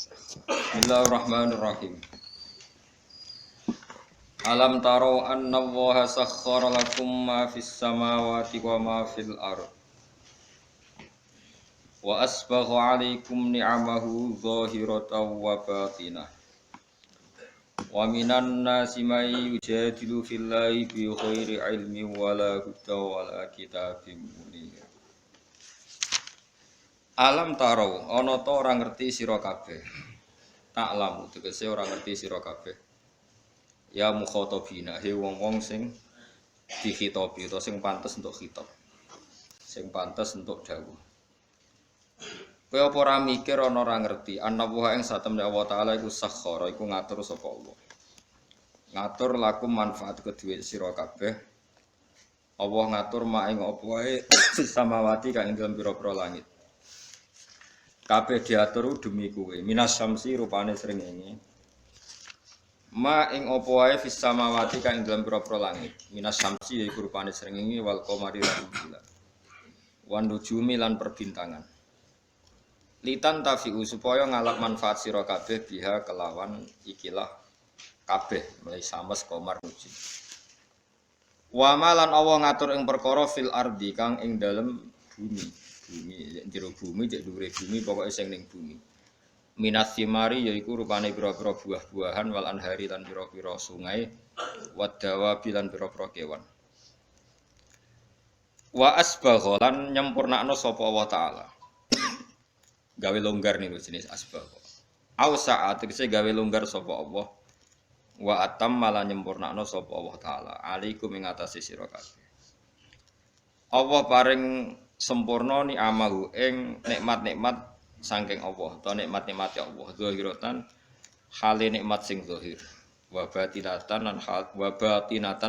Bismillahirrahmanirrahim. Alam taro anna Allaha sakhkhara lakum ma fis samawati wa ma fil ard. Wa asbagha 'alaikum ni'amahu zahiratan wa batinah. Wa minan nasi may yujadilu fillahi bi ghairi ilmin wala huda wala kitabim munir. Alam taro ana ta ora ngerti sira kabeh. Tak lamu tegese ora ngerti sira kabeh. Ya mukhatabina he wong-wong sing dikhitobi utawa sing pantes untuk khitab. Sing pantes untuk dawuh. Kowe apa ora mikir ana ora ngerti ana wa ing satemene Allah taala iku sakhara iku ngatur sapa Allah. Ngatur lakum manfaat kedue sira kabeh. Allah ngatur mak ing apa wae samawati kang ing dalem pira-pira langit. Kabeh diatur demi kowe. Minas syamsi rupane srengenge. Ma ing apa wae fis samawati kang ing dalem pira-pira langit. Minas syamsi yaiku rupane srengenge wal qamari lan bulan. Wan nujumi lan perbintangan. Litan tafiu supaya ngalap manfaat sira kabeh biha kelawan ikilah kabeh mulai sames qamar nujum. Wa malan Allah ngatur ing perkara fil ardi kang ing dalem bumi. Bumi jero bumi cek dhuwure bumi pokoke sing ning bumi. Minas simari yaiku rupane pira-pira buah-buahan wal anhari lan pira-pira sungai wadawa bilan pira-pira kewan. Wa asbagha lan nyempurnakno sapa Allah taala. Gawe longgar niku jenis asbagha. Au sa'at tegese gawe longgar sapa Allah. Wa atam malah nyempurnakno sapa Allah taala. Alaikum ing atase sira kabeh. Allah paring sempurna ni amahu ing nikmat-nikmat saking Allah atau nikmat-nikmat ya Allah zahiratan hale nikmat sing zahir wa batinatan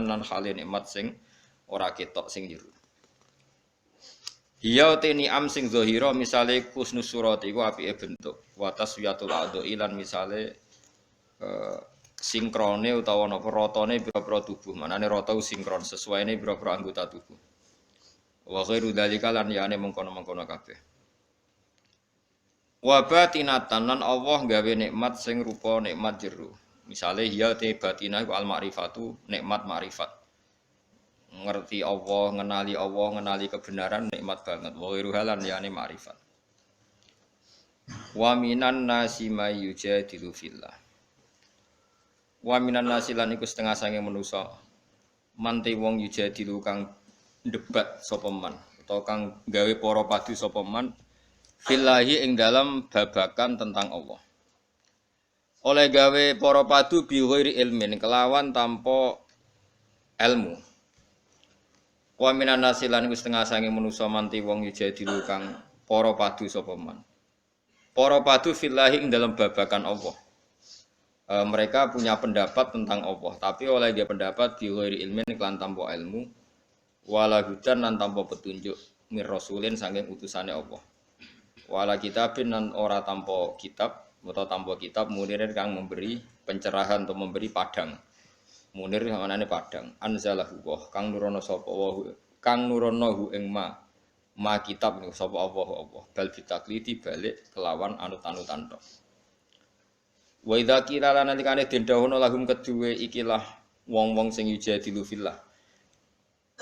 lan hale nikmat sing ora ketok sing jero hiya te ni'am sing zahira misale kusnus surat iku apike bentuk wa taswiyatul adhi lan misale sinkrone utawa napa ratane pira-pira tubuh manane rata sinkron sesuaine pira-pira anggota tubuh. Wa ghairu dzalika lan yane mengkono-mengkono kabeh. Wa batinatan lan Allah gawe nikmat sing rupa nikmat jero. Misale ya te batinah iku al ma'rifatu nikmat ma'rifat. Ngerti Allah, ngenali kebenaran nikmat banget. Wa ghairu halan yane ma'rifat. Wa minan nasi may yujadilu fillah. Wa minan nasi lan iku setengah sange manusa. Mante wong yujadilu kang debat sapa man utawa kang gawe para padu sapa man fillahi ing dalam babakan tentang Allah. Oleh gawe para padu bi ghairi ilmin kelawan tanpa ilmu. Wa minan nasilan iku setengah sange manusa manti wong yujadilu kang para padu sapa man. Para padu fillahi ing dalam babakan Allah. Mereka punya pendapat tentang Allah, tapi oleh dia pendapat bi ghairi ilmin kelan tanpa ilmu. Wala hudan lan tanpa petunjuk mir rasulin saking utusane Allah. Wala kitabin lan ora tanpa kitab utawa tanpa kitab munirin kang memberi pencerahan atau memberi padang. Munir manane padang. Anzalahu wa kang nurono sapa wa kang nurono hu ing ma kitab niku sapa Allah. Bal bitakliti balik kelawan anut-anutan tok. Wa idza qila lan nalikane den dawuhna lahum kedue ikilah wong-wong sing yujadilu fillah.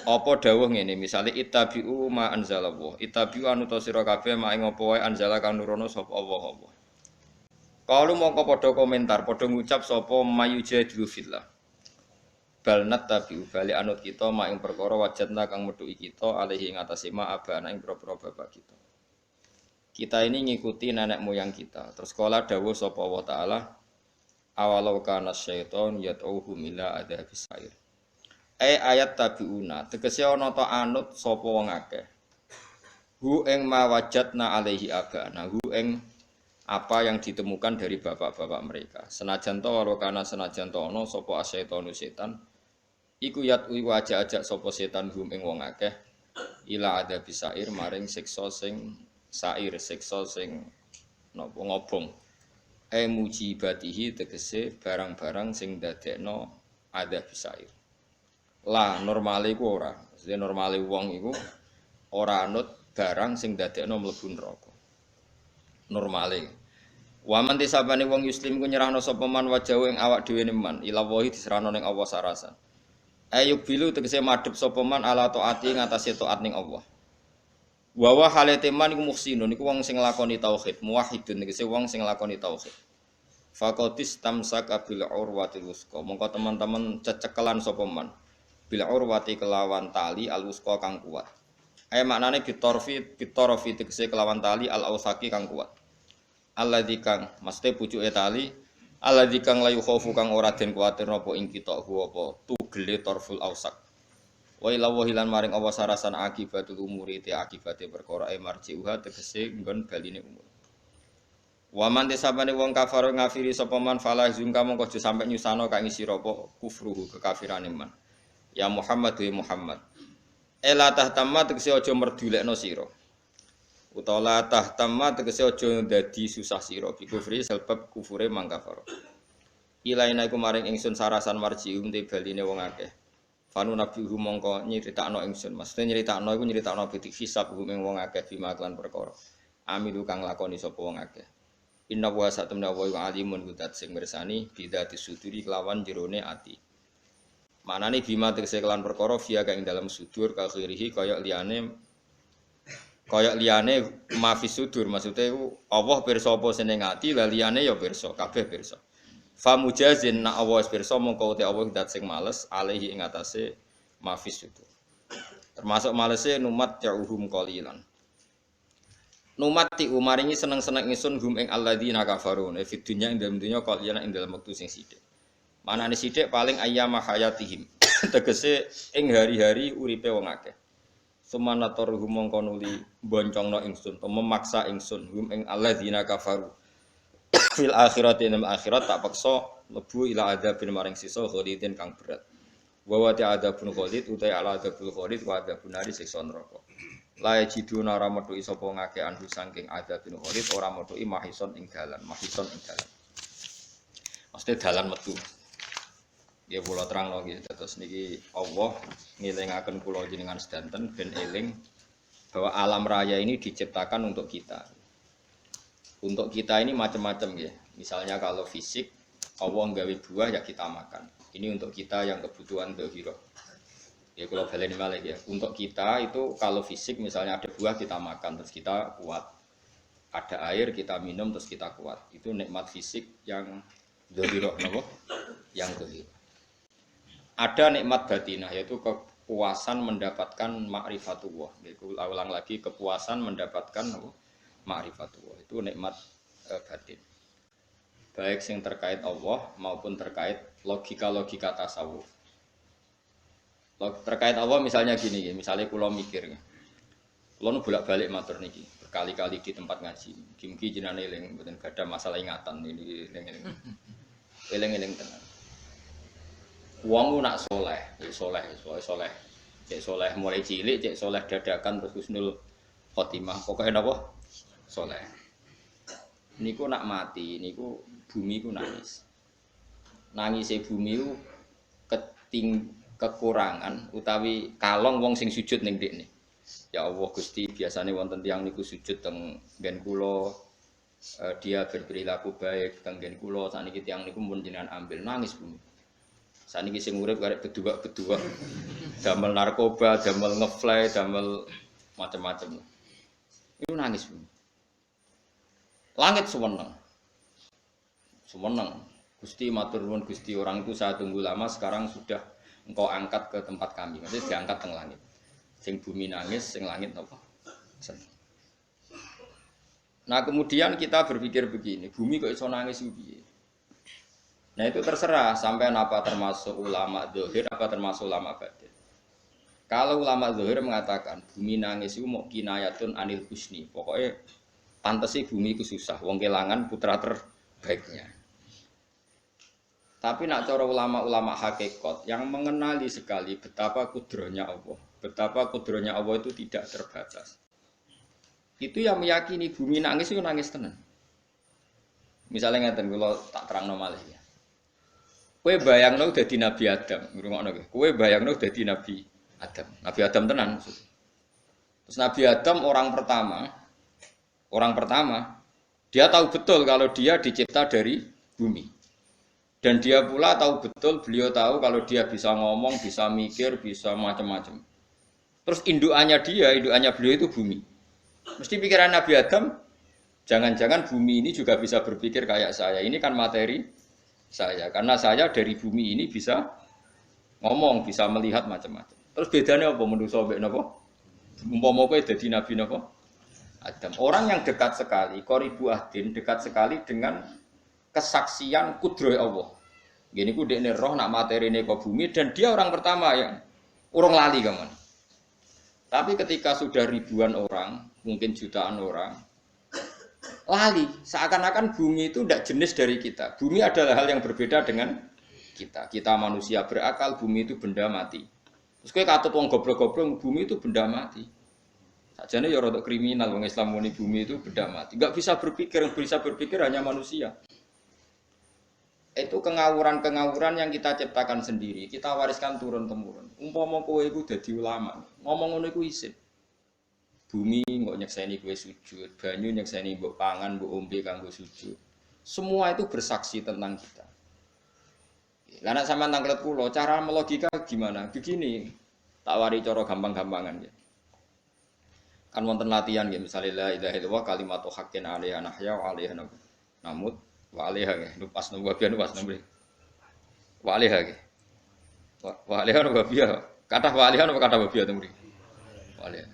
Apa dawuh ngene misale ittabi'u ma anzalallah ittabi'u anu ta sira kabeh mak ing apa wae anzala kang nurono sapa Allah. Kalu mongko padha komentar padha ngucap sapa mayujadilu fillah bal nattabi'u bali anut kita mak ing perkara wajadna kang metuki kita alihi ing atase ma abana ing propro bapak kita. Kita ini ngikuti nenek moyang kita. Terus kala dawuh sapa Allah taala awalau kana syaiton yad'uhum ila adzabis sa'ir. Ayat tabiuna tegese ana ta anut sapa wong akeh hu ing mawajadna alaihi abana hu ing apa yang ditemukan dari bapak-bapak mereka senajan to walau kana senajan to ana sapa asyaitonu setan iku yatui wajah-ajak sapa setan hum ing wong akeh ila ada bisair maring siksa sing sair siksa sing napa ngobong mujibatihi tegese barang-barang sing dadekno ada bisair. Lah normale iku ora. Jadi normale wong iku ora anut barang sing dadekno mlebu neraka. Normale. Wa man tisabane wong yuslim ku nyerahno sapa man wajahu ing awak dhewe ne man ila wahi diserahno ning Allah sarasan. Ayub bilu tegese madhep sapa man ala taati ngatasé taat ning Allah. Wa wa halate man iku muhsinun iku wong sing nglakoni tauhid, muwahhidun tegese wong sing nglakoni tauhid. Faqatis tamsaka bil urwatil wusqa. Mongko teman-teman cecekelan sapa man bil urwati kelawan tali al wusqa kang kuat. Maknane bitorfi tegese kelawan tali al ausaki kang kuat. Alladzi kang mesti pucuke tali alladzi kang layu khaufu kang ora den kuwatir napa ing kita apa tugele torful ausak. Wa ila wahilan maring Allah sarasan akibatul umuri te akibate perkara marjiuha tegese nggon baline umur. Wa man desabane wong kafir ngafiri sapa man fala zungka mongko aja sampe nyusano kang isi apa kufruhu kekafirane man. Ya Muhammad wa Muhammad. Ela tahtamma tegese aja merdulekno sira. Utawa la tahtamma tegese aja dadi susah sira bi kufri sebab kufure mangkafar. Ilaina iku maring ingsun sarasan marjium te baline wong akeh. Fanu nabihu mongko nyritakno ingsun. Maksudnya nyritakno iku nyritakno bitik hisab ing wong akeh bima lan perkara. Amilu kang lakoni sapa wong akeh. Inna wa satamna wa alimun gudat sing mirsani bidati suduri kelawan jerone ati. Manane bima tegese kelan perkara via ka ing dalam sudur ka khirihi kaya liyane mafis sudur maksude iku Allah pirsa apa seneng ati la liyane ya pirsa kabeh pirsa fa mujazin na Allah pirsa mongko te Allah dat sing males alaihi ing atase mafis sudur termasuk malese numat yauhum qalilan numati umaringi seneng-seneng ingsun hum ing alladzina kafaru fi dunya ing dalem dunya qalilan ing dalem wektu sing sithik. Manane sithik paling ayyama hayatihim. Tegese ing hari-hari uripe wong akeh. Sumanator hum mongko nuli boncongno ingsun, memaksa ingsun hum ing alladzina kafaru. Fil akhirati ing akhirat tak paksa lebu ila adzabin maring sisa khalidin kang berat. Wa wa ta'adzabun khalid utai ala adzabul khalid wa adzabun nari siksa neraka. La yajiduna ora metuki sapa ngake anhu saking adzabun khalid ora metuki mahison ing dalan. Mesti dalan metu. Ya kula terangno nggih terus niki Allah ngelingaken kula jenengan sedanten ben eling bahwa alam raya ini diciptakan untuk kita. Untuk kita ini macam-macam ya. Misalnya kalau fisik Allah nggawe buah ya kita makan. Ini untuk kita yang kebutuhan dhahirah. Ya kalau baleni malih ya. Untuk kita itu kalau fisik misalnya ada buah kita makan terus kita kuat. Ada air kita minum terus kita kuat. Itu nikmat fisik yang dhahirah napa? Yang dhahirah. Ada nikmat batinah yaitu kepuasan mendapatkan ma'rifatullah. Yaitu ulang lagi kepuasan mendapatkan ma'rifatullah. Itu nikmat batin. Baik yang terkait Allah maupun terkait logika-logika tasawuf. Terkait Allah misalnya gini, misalnya kula mikir. Kula nu bolak-balik matur niki, berkali-kali di tempat ngaji. Mugi-mugi jenengan eling mboten gadah masalah ingatan ini eling-eling. Eling-eling tenan. Wong nak soleh. Cek soleh mulai cilik, cek soleh dadakan terus husnul khotimah. Pokoknya napa? Soleh. Niku nak mati, niku bumi ku nangis. Nangise bumi ku kekurangan utawi kalong wong sing sujud ning ndekne. Ya Allah Gusti, biasane wonten tiyang niku sujud teng nggen kula dia berperilaku baik teng nggen kula sakniki tiyang niku mun jenengan ambil nangis bumi. Saniki sing urip karek bedua-bedua. Damel narkoba, damel ngefly, damel macam-macam. Itu nangis. Langit sewenang. Gusti matur nuwun Gusti, orang itu saya tunggu lama sekarang sudah engkau angkat ke tempat kami. Maksudnya diangkat teng langit. Sing bumi nangis, sing langit apa? Seneng. Nah, kemudian kita berpikir begini, bumi kok iso nangis piye? Nah itu terserah sampai apa termasuk ulama zahir apa termasuk ulama batin. Kalau ulama zahir mengatakan bumi nangis itu mau kinayatun anil husni. Pokoknya pantas sih bumi itu susah. Wong kelangan putra terbaiknya. Tapi nak cara ulama-ulama hakikat yang mengenali sekali betapa kudrohnya Allah. Betapa kudrohnya Allah itu tidak terbatas. Itu yang meyakini bumi nangis itu nangis tenan. Misalnya ngeten kula tak terangno malih ya. Kowe bayangno dadi Nabi Adam, ngrungokno kowe. Kowe bayangno dadi Nabi Adam. Nabi Adam tenan maksud. Terus Nabi Adam orang pertama Dia tahu betul kalau dia dicipta dari bumi. Dan dia pula tahu betul, beliau tahu kalau dia bisa ngomong, bisa mikir, bisa macam-macam. Terus indukannya beliau itu bumi. Mesti pikiran Nabi Adam, jangan-jangan bumi ini juga bisa berpikir kayak saya. Ini kan materi saya. Karena saya dari bumi ini bisa ngomong, bisa melihat macam-macam. Terus bedanya apa menurut sobek napa? Umpama kowe dadi nabi napa? Adam. Orang yang dekat sekali, qoribu ahdin, dekat sekali dengan kesaksian kudroh Allah. Gini ku dekne roh nak materine kok bumi dan dia orang pertama yang urung lali kaman. Tapi ketika sudah ribuan orang, mungkin jutaan orang, lali. Seakan-akan bumi itu tidak jenis dari kita. Bumi adalah hal yang berbeda dengan kita. Kita manusia berakal, bumi itu benda mati. Terus kowe katut wong goblok-goblok, bumi itu benda mati. Sajane ya rada kriminal wong Islam muni bumi itu benda mati. Enggak bisa berpikir, yang bisa berpikir hanya manusia. Itu kengawuran-kengawuran yang kita ciptakan sendiri, kita wariskan turun-temurun. Umpama kowe iku dadi ulama, ngomong ngono iku isin. Bumi kok nyekseni kowe sujud, banyu nyekseni mbok pangan, mbok ombe kanggo sujud. Semua itu bersaksi tentang kita. Lah nek sampean tanglet kula, cara melogika gimana? Begini, tak wari cara gampang-gampangan ya. Kan wonten latihan ya, misalnya la ilaha illallah kalimatu haqqin 'alaiha nahya wa 'alaiha namut wa 'alaiha ya. Lupas nomor biyen lupas nomor. Wa 'alaiha ya. Wa 'alaiha nomor biyen. Kata wa 'alaiha apa kata wa biyen temuri? Wa 'alaiha.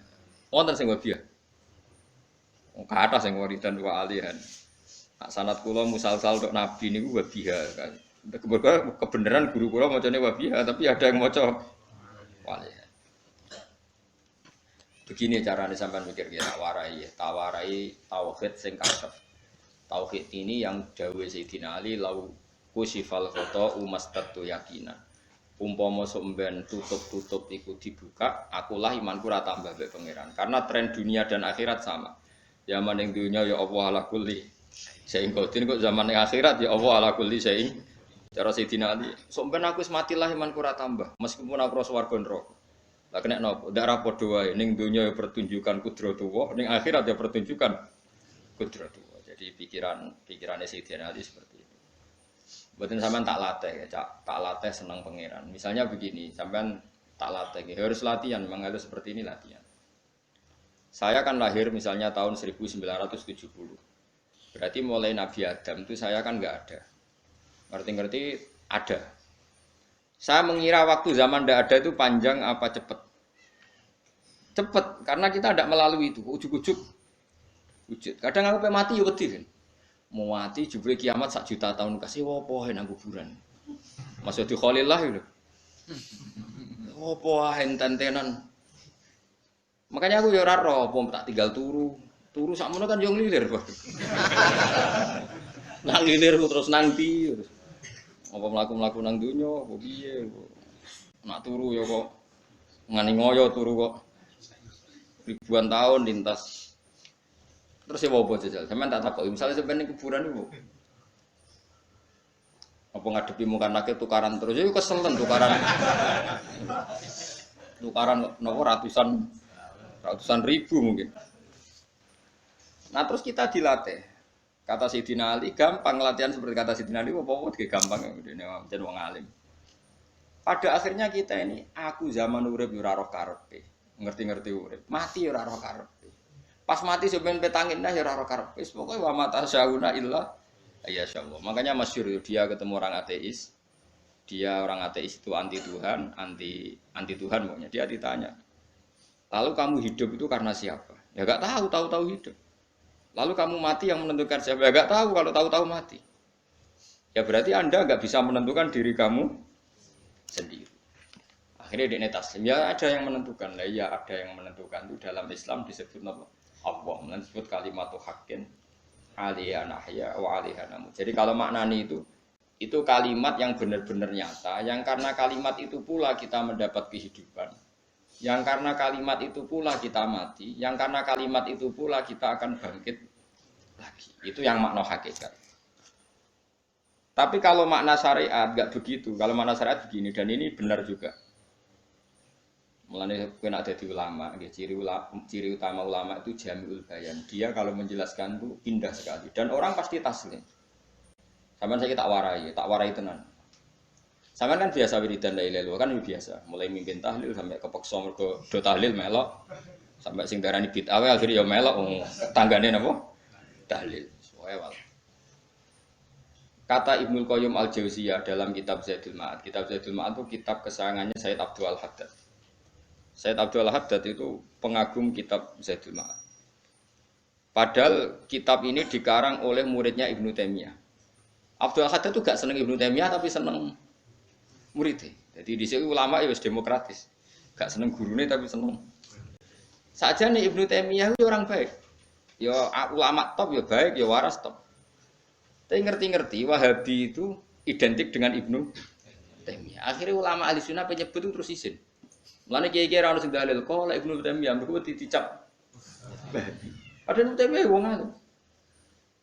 Wonten sing wa biyen. Kata sing wiridan wa 'alaiha. Nak sanad kula musalsal tok nabi niku wa biha kan. Kebenaran guru kula macane wabiha, tapi ada yang maca wali. Begini caranya sampean mikir ya, tawarai tauhid sing kasep. Tauhid ini yang dawuh Sayyidina Ali lau kusifal khata umastatu yakinan. Umpama somben tutup-tutup iku dibuka, akulah imanku ora tambah mbek pangeran. Karena tren dunia dan akhirat sama. Zaman ning dunia ya Allah ala kulli syai'in qadir, kok zaman ning akhirat ya Allah ala kulli syai'in. Cara Sayyidina Ali, sok ben aku wis matilah imanku ora tambah, meskipun aku ora swarga neraka. Lah kena napa? Ndak ra padha wae, ning donya ya pertunjukan kudratullah, ning akhirat ya pertunjukan kudratullah. Jadi pikirane Sayyidina Ali seperti itu. Mboten sampean tak latih ya, tak latih senang pangeran. Misalnya begini, sampean tak latih, harus latihan, memang harus seperti ini latihan. Saya kan lahir misalnya tahun 1970. Berarti mulai Nabi Adam itu saya kan enggak ada. Ngerti-ngerti ada. Saya mengira waktu zaman tidak ada itu panjang apa cepat? Cepat, karena kita tidak melalui itu. Ujuk-ujuk wujud. Kadang aku mati ya wedi kan. Mau mati jebule kiamat 1 juta tahun kasih opo nang kuburan. Masuk di Khalillah itu. Opo enten-tenan. Makanya aku ya ora ro, tak tinggal turu. Turu sakmono kan yo nglilir, Bos. Nang nglilir terus nang ndi terus. Apa mlaku-mlaku nang donya, apa piye kok. Nak turu ya kok ngani ngoyo turu kok. Ribuan tahun lintas. Terus ya apa jajal? Sampeyan tak takoki, misale sampeyan ning kuburan niku. Apa ngadepi muka nake tukaran terus ya keselen tukaran. Tukaran nopo ratusan ribu mungkin. Nah terus kita dilatih. Kata Sayyidina Ali gampang latihan seperti kata Sayyidina Ali apa-apa gampang jadi wong alim. Pada akhirnya kita ini aku zaman urip yo ora roh karepe. Ngerti-ngerti urip. Mati yo ora roh karepe. Pas mati sampeyan petangin dah yo ora roh karepe. Pokoke wa mata syauna illa ya insyaallah. Makanya masyhur dia ketemu orang ateis. Dia orang ateis itu anti Tuhan, anti Tuhan pokoknya. Dia ditanya. Lalu kamu hidup itu karena siapa? Ya enggak tahu hidup. Lalu kamu mati yang menentukan siapa? Ya enggak tahu kalau tahu-tahu mati. Ya berarti Anda enggak bisa menentukan diri kamu sendiri. Akhirnya dia taslim. Ya ada yang menentukan. Lah ya ada yang menentukan itu dalam Islam disebut apa? Allah, disebut kalimatu haqqin 'alaiha nahya wa 'alaiha namut. Jadi kalau maknani itu kalimat yang benar-benar nyata, yang karena kalimat itu pula kita mendapat kehidupan. Yang karena kalimat itu pula kita mati, yang karena kalimat itu pula kita akan bangkit lagi. Itu yang makna hakikat. Tapi kalau makna syariat enggak begitu. Kalau makna syariat begini dan ini benar juga. Mulane kowe nek dadi ulama, nggih ciri utama ulama itu jamiul bayan. Dia kalau menjelaskan itu indah sekali dan orang pasti taslim. Sampeyan saya tak warai tenan. Sampeyan kan biasa wiridan la ilaha illallah kan biasa, mulai mimpin tahlil sampai kepeksa mergo do tahlil melok sampai sing darani bid'ah wae akhire ya melok tanggane napa? Tahlil. Soale kata Ibnul Qayyim Al-Jauziyah dalam kitab Zaidul Ma'ad. Kitab Zaidul Ma'ad itu kitab kesayangannya Sayyid Abdul Al-Haddad. Sayyid Abdul Al-Haddad itu pengagum kitab Zaidul Ma'ad. Padahal kitab ini dikarang oleh muridnya Ibnu Taimiyah. Abdul Al-Haddad itu gak seneng Ibnu Taimiyah tapi seneng muridnya. Jadi di sini ulama ya demokratis. Gak seneng gurune tapi seneng. Saja nih Ibnu Taimiyah itu orang baik. Ya ulama top ya baik, ya waras top. Tapi ngerti-ngerti Wahabi itu identik dengan Ibnu Taimiyah. Akhirnya ulama ahli sunnah penyebut itu terus izin. Mulane kiai-kiai ra ono sing dalil kok lek Ibnu Taimiyah mergo dicap Wahabi. Ada Ibnu Taimiyah wong anu.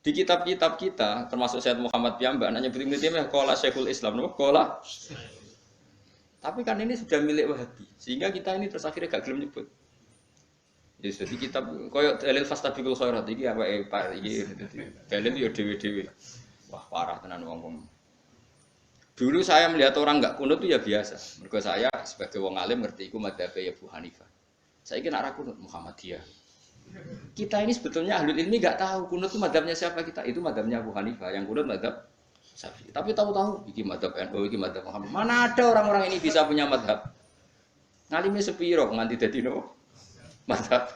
Di kitab-kitab kita termasuk Syekh Muhammad Piyambak anaknya Ibnu Taimiyah qala Syekhul Islam napa qala. Tapi kan ini sudah milik Wahabi. Sehingga kita ini terus akhirnya gak gelem nyebut. Jadi kitab koyo dalil fastabiqul khairat iki awake Pak iki dalil yo dhewe-dhewe. Wah, parah tenan wong-wong. Dulu saya melihat orang enggak kunut itu ya biasa. Mergo saya sebagai wong alim ngerti iku madzhab Abu Hanifah. Saiki nek ra kunut Muhammadiyah. Kita ini sebetulnya ahlul ilmi enggak tahu kunut itu madzhabnya siapa kita. Itu madzhabnya Abu Hanifah, yang kunut madzhab Syafi'i. Tapi tahu-tahu iki madzhab NU, iki madzhab Muhammad. Mana ada orang-orang ini bisa punya madzhab? Ngalime sepiro nganti dadi nopo? Madzhab.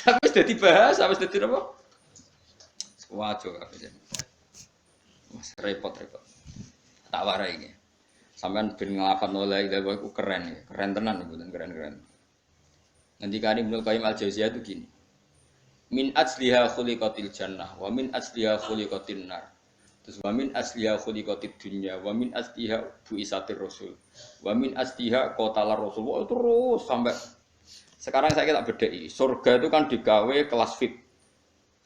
Tapi sudah dibahas, habis dadi nopo? Wajo kabeh. Mas repot-repot. Tak warai iki. Sampeyan ben nglafadzno la ilaha illallah iku keren ya. Keren tenan mboten keren-keren. Ngendikane Ibnu Qayyim Al-Jauziyah itu gini. Min asliha khuliqatil jannah wa min asliha khuliqatin nar. Terus wa min asliha khuliqatid dunya wa min asliha buisatir rasul. Wa min asliha qatalar rasul. Oh, terus sampai sekarang saya tak bedai. Surga itu kan digawe kelas VIP.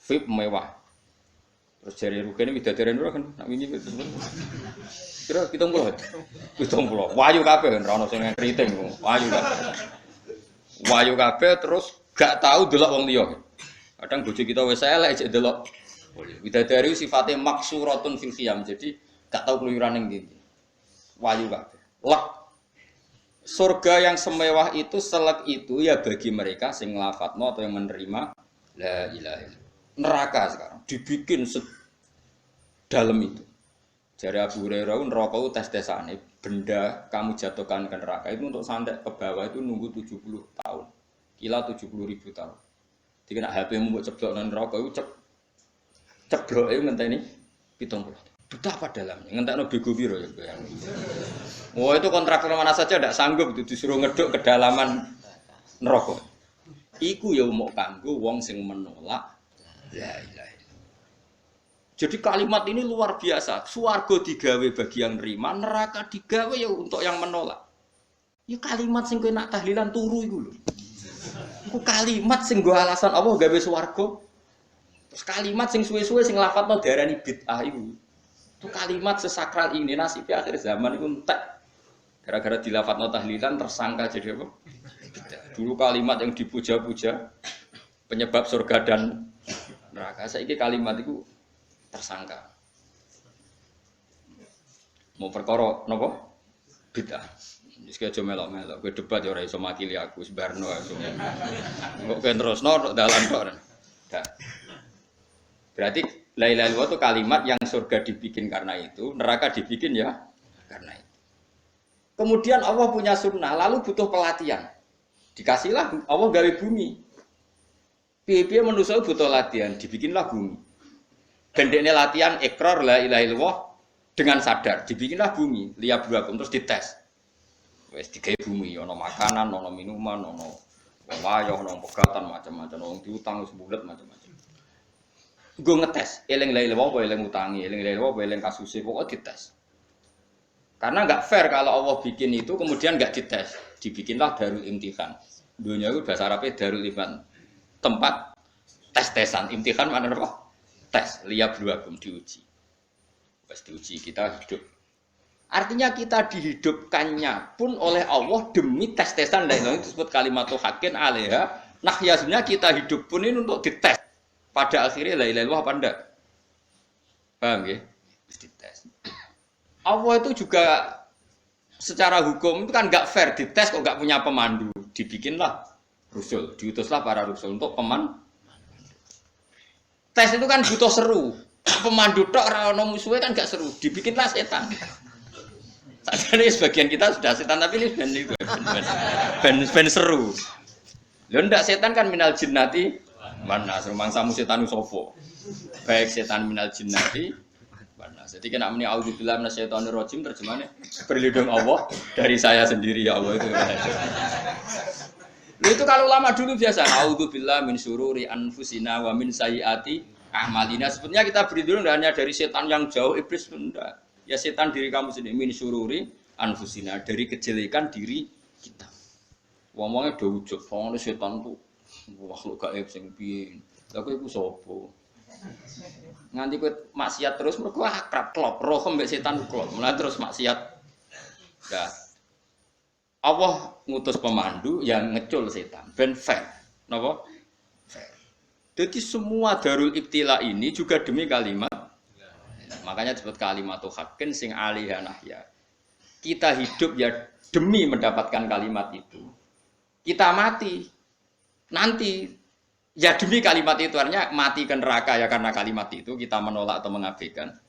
VIP mewah. Terus jari rugane widadari ora kan nak wingi itu. Kira 70. 70. Wayu kabeh kan ora ono sing ngriting. Wayu kabeh. Wayu kabeh terus gak tahu delok wong liya. Kadang bojo kita wis elek jek delok. Widadari sifatnya maksuratun fil khiyam. Jadi gak tahu keluyuran ning ndi. Wayu kabeh. Lek surga yang semewah itu selek itu ya bagi mereka sing nglafatno atau yang menerima la ilaha illallah. Neraka sekarang dibikin sedalam itu. Jari Abu Hurairah neraka itu tes-tesane benda kamu jatuhkan ke neraka itu untuk santet ke bawah itu nunggu 70 tahun. Kila 70.000 tahun. Jadi nak HP-mu mbok ceblok nang neraka itu ceblok itu ngenteni 70. Betapa dalamnya, ngentekno bego piro ya bayang. Oh itu kontraktor mana saja tidak sanggup itu disuruh ngeduk kedalaman neraka. Iku ya mau kanggo wong sing menolak la ilaha illallah. Jadi kalimat ini luar biasa. Swarga digawe bagi yang nerima, neraka digawe ya untuk yang menolak. Ya kalimat sing kowe nak tahlilan turu iku lho. Iku kalimat sing nggo alasan Allah gawe swarga. Terus kalimat sing suwe-suwe sing lafadzno diarani bid'ah iku. Itu kalimat sesakral ini nasibnya akhir zaman itu entek. Gara-gara dilafadzno tahlilan tersangka jadi apa? Dulu kalimat yang dipuja-puja penyebab surga dan neraka. Saiki kalimat itu tersangka. Mau perkara napa? Bid'ah. Wis aja melok-melok, kowe debat ya ora iso makili aku sebarno aku. Kok kowe terusno dalan tok. Berarti la ilaha illallah itu kalimat yang surga dibikin karena itu, neraka dibikin ya karena itu. Kemudian Allah punya sunnah, lalu butuh pelatihan. Dikasihlah Allah gawe bumi. Piye-piye manusia butuh latihan, dibikinlah bumi. Gendekne latihan ikrar la ilaha illallah dengan sadar, dibikinlah bumi, liab buakum terus dites. Wis digawe bumi, ana makanan, ana minuman, ana wayah, ana pegatan macam-macam, wong diutang wis bulet macam-macam. Gue ngetes, eling la ilaha illallah apa eling utangi, eling la ilaha illallah apa eling kasuse, pokoknya dites. Karena enggak fair kalau Allah bikin itu kemudian enggak dites. Dibikinlah darul imtihan. Dunia itu bahasa Arabnya darul imtihan. Tempat tes-tesan, imtihan mana apa? Tes, liyabluwakum diuji. Pas diuji kita hidup Artinya kita dihidupkannya pun oleh Allah demi tes-tesan lain itu disebut kalimatul haqqin alaiha. Nah ya sebenarnya kita hidup pun ini untuk dites. Pada akhirnya la ilaha illallah apa enggak? Paham ya? Terus dites. Allah itu juga secara hukum itu kan enggak fair dites kok enggak punya pemandu. Dibikinlah rusul, diutuslah para rusul untuk pemandu. Tes itu kan butuh seru. Pemandu tok ora ono musuhe kan enggak seru. Dibikinlah setan. Tadi sebagian kita sudah setan tapi ini ben seru. Lho ndak setan kan minal jinnati mana rumangsamu setan sopo. Baik setan minal jinnati mana. Jadi kena muni auzubillahi minasyaitonir rajim terjemahnya berlindung Allah dari saya sendiri ya Allah itu. Lho itu kalau lama dulu biasa auzubillahi min syururi anfusina wa min sayyiati a'malina. Sebenarnya kita berlindung hanya dari setan yang jauh iblis enggak. Ya setan diri kamu sendiri min syururi anfusina dari kejelekan diri kita. Ngomongnya do ujug, soalnya setan tuh makhluk gaib sing piye. Lah kowe iku sapa? Nganti kowe maksiat terus mergo akrab klop, roh mbek setan klop. Mulai terus maksiat. Dah. Allah ngutus pemandu yang ngecul setan ben fair. Napa? Fair. Jadi semua darul ibtila ini juga demi kalimat. Makanya disebut kalimatul haqqin sing alaiha nahya. Kita hidup ya demi mendapatkan kalimat itu. Kita mati nanti ya demi kalimat itu, artinya mati ke neraka ya karena kalimat itu kita menolak atau mengabaikan.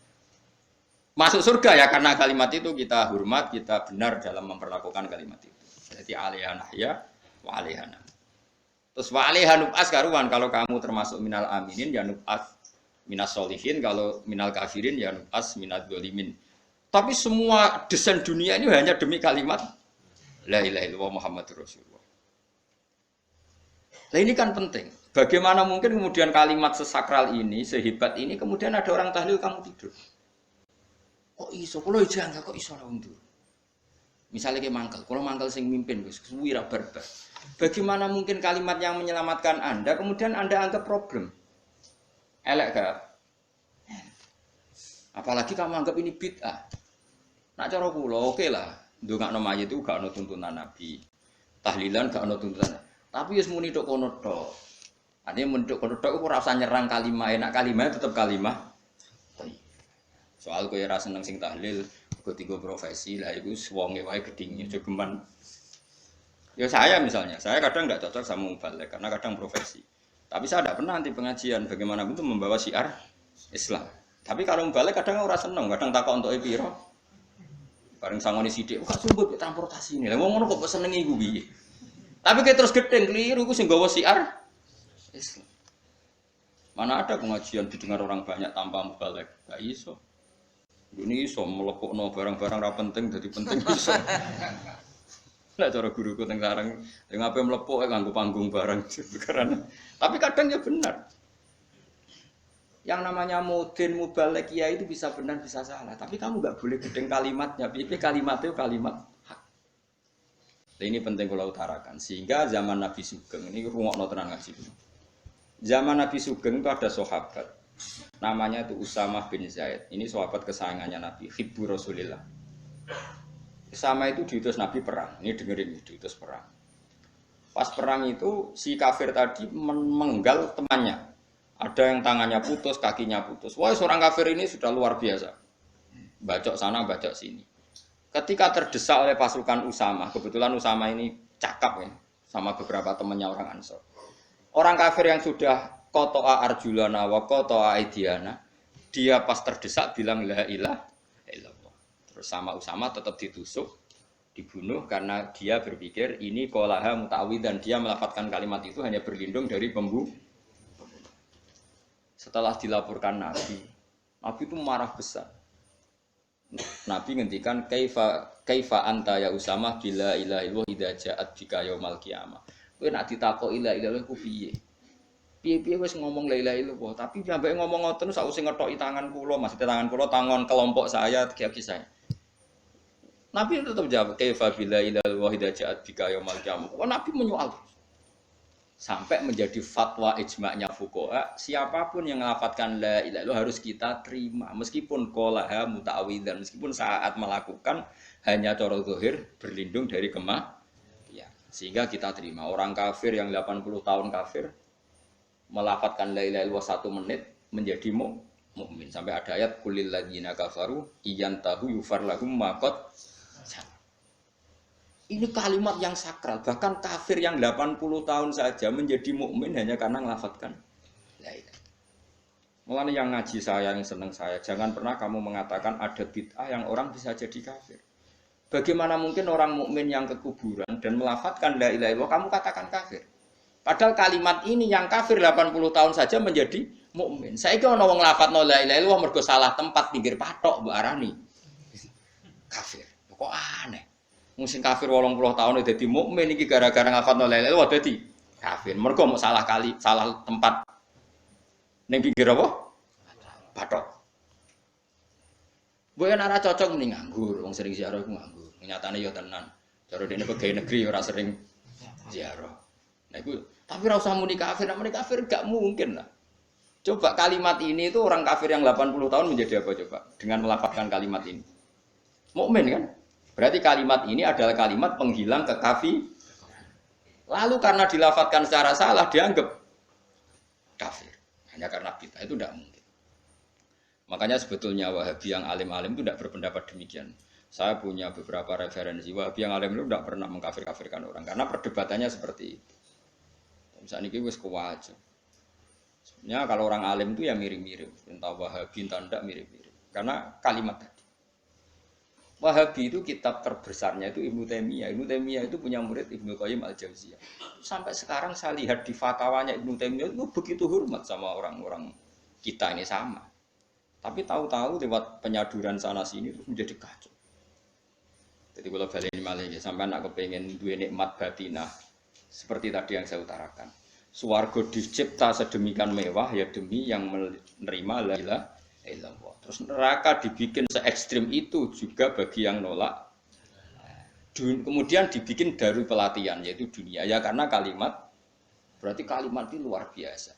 Masuk surga ya karena kalimat itu kita hormat, kita benar dalam memperlakukan kalimat itu. Jadi alaiha nahya wa alaiha. Terus wa alaiha nub'as karuan kalau kamu termasuk minal aminin ya nub'as minas solihin, kalau minal kafirin ya nub'as minad dzalimin. Tapi semua desain dunia ini hanya demi kalimat la ilaha illallah Muhammadur Rasulullah. Nah ini kan penting. Bagaimana mungkin kemudian kalimat sesakral ini, sehebat ini, kemudian ada orang tahlil kamu tidur. Kok iso? Kalau jangan kok iso lah untuk. Misalnya kayak mangkel, kalau mangkel sing mimpin, wira barbar. Bagaimana mungkin kalimat yang menyelamatkan Anda, kemudian Anda anggap problem? Elek gak? Apalagi kamu anggap ini bid'ah. Nak cara kula oke lah. Ndongakno mayit itu gak ono tuntunan Nabi. Tahlilan gak ono tuntunan. Tapi wis muni tok kono tok. Artinya muni tok kono tok ora usah nyerang kalimah, enak kalimah tetap kalimah. Soal kowe ora seneng sing tahlil, kok tiga profesi lah iku wonge wae gedhinge jogeman. Ya saya misalnya, saya kadang enggak cocok sama mubalik karena kadang profesi. Tapi saya tidak pernah anti pengajian, bagaimana itu membawa syiar Islam. Tapi kalau balik kadang ora seneng, kadang takok untuk piro. Bareng sangone sithik, kok sumbut transportasi ini. Lah wong ngono kok seneng iku piye? Tapi kayak terus gedeng keliru iku sing gawa syiar Islam. Mana ada pengajian didengar orang banyak tanpa mubalik? Gak iso. Ini iso melepokno barang-barang ra penting dadi penting iso. Lah cara guruku teng sareng, yang ape mlepok nganggo panggung barang karena. Tapi kadang ya benar. Yang namanya mudin mubalek ya itu bisa benar bisa salah. Tapi kamu nggak boleh gedeng kalimatnya. Piye kalimatnya kalimat hak. Nah, ini penting kalau utarakan. Sehingga zaman Nabi Sugeng ini rungokno tenan ngaji. Zaman Nabi Sugeng itu ada sahabat. Namanya itu Usamah bin Zaid. Ini sahabat kesayangannya Nabi, hibbu Rasulillah. Sama itu diutus Nabi perang. Ini dengerin diutus perang. Pas perang itu si kafir tadi menggal temannya. Ada yang tangannya putus, kakinya putus. Wah, seorang kafir ini sudah luar biasa. Bacok sana, bacok sini. Ketika terdesak oleh pasukan Usama, kebetulan Usama ini cakap ya, sama beberapa temannya orang Ansor. Orang kafir yang sudah qata'a arjulana wa qata'a aidiana, dia pas terdesak bilang la ilaha illallah. Terus sama Usama tetap ditusuk, dibunuh karena dia berpikir ini qolaha muta'awid dan dia melafadzkan kalimat itu hanya berlindung dari pembunuh. Setelah dilaporkan Nabi itu marah besar. Nabi ngendikan kaifa anta ya Usamah bila ilaha illallah idza ja'at bika yaumal qiyamah. Kowe nek ditakoki la ilaha illallah ku piye? Piye-piye wis ngomong la ilaha illallah, tapi sampai ngomong ngoten sausé ngethoki tangan kula, maksudnya tangan kula tangan kelompok saya, kaki saya. Nabi tetap jawab kaifa bila ilaha illallah idza ja'at bika yaumal qiyamah. Nabi menyoal. sampai menjadi fatwa ijma'nya fuqaha, siapapun yang melafadzkan la ilaha illallah harus kita terima meskipun qolaha muta'awwidzan, meskipun saat melakukan hanya cara zahir berlindung dari ya, sehingga kita terima. Orang kafir yang 80 tahun kafir melafadzkan la ilaha illallah 1 menit menjadi mukmin. Sampai ada ayat kulil ladzina kafaru iyantahu yufar lahum ma qad. Ini kalimat yang sakral, bahkan kafir yang 80 tahun saja menjadi mukmin hanya karena melafadzkan la ilaha. Mulane yang ngaji saya, yang senang saya, jangan pernah kamu mengatakan ada bid'ah yang orang bisa jadi kafir. Bagaimana mungkin orang mukmin yang ke kuburan dan melafadzkan la ilaha illallah kamu katakan kafir? Padahal kalimat ini yang kafir 80 tahun saja menjadi mukmin. Saiki ana wong nglafadzno la ilaha illallah mergo salah tempat pinggir patok mbok arani kafir. Kok aneh. Musim kafir 80 tahun dadi mukmin iki gara-gara ngafalno la ilaha illallah dadi kafir. Mergo mau salah tempat ning pinggir apa? Patok. Boyo nek ora cocok mending nganggur, wong sering ziarah iku nganggur. Nyatane ya tenan. Cara dene pegawai negeri ora sering ziarah. Nah iku tapi ora usah muni kafir, nek muni kafir gak mungkin lah. Coba kalimat ini itu orang kafir yang 80 tahun menjadi apa coba dengan melafazkan kalimat ini? Mukmin kan? Berarti kalimat ini adalah kalimat penghilang kekafir. Lalu karena dilafadzkan secara salah dianggap kafir. Hanya karena bid'ah itu tidak mungkin. Makanya sebetulnya Wahabi yang alim-alim itu tidak berpendapat demikian. Saya punya beberapa referensi Wahabi yang alim itu tidak pernah mengkafir-kafirkan orang karena perdebatannya seperti itu. Misalnya ini wis kuwaja. Sebenarnya kalau orang alim itu ya mirip-mirip, entah Wahabi entah tidak mirip-mirip. Karena kalimat tadi. Wahabi itu kitab terbesarnya itu Ibnu Taimiyah. Ibnu Taimiyah itu punya murid Ibnu Qayyim Al-Jauziyah. Sampai sekarang saya lihat di fatwanya Ibnu Taimiyah itu begitu hormat sama orang-orang kita ini sama. Tapi tahu-tahu lewat penyaduran sana sini itu menjadi kacau. Jadi kalau balik ini malah ya, sampai nak kepengen dua nikmat batinah seperti tadi yang saya utarakan. Swarga dicipta sedemikian mewah ya demi yang menerima la ilaha illallah. Terus neraka dibikin se ekstrim itu juga bagi yang nolak. Kemudian dibikin dari pelatihan yaitu dunia ya karena kalimat berarti kalimat itu luar biasa.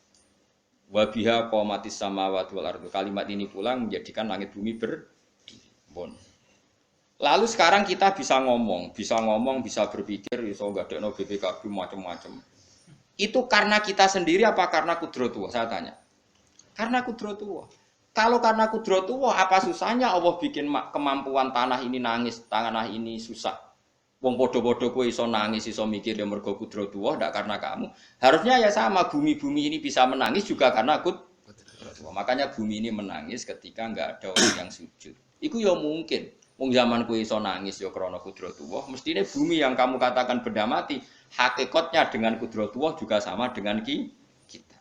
Wa biha qamatis samawati wal ardu. Kalimat ini pula menjadikan langit bumi berdiri. Lalu sekarang kita bisa ngomong, bisa berpikir, iso gadekno BPKB macam-macam. Itu karena kita sendiri apa karena kudratullah? Saya tanya. Karena kudratullah. Kalau karena kudratullah, apa susahnya Allah bikin kemampuan tanah ini nangis, tanah ini susah. Wong podo-podo kowe iso nangis, iso mikir ya mergo kudratullah, ndak karena kamu. Harusnya ya sama, bumi-bumi ini bisa menangis juga karena kudratullah. Makanya bumi ini menangis ketika enggak ada orang yang sujud. Iku ya mungkin. Wong zaman kowe iso nangis ya krana kudratullah, mestine bumi yang kamu katakan benda mati, hakikatnya dengan kudratullah juga sama dengan kita.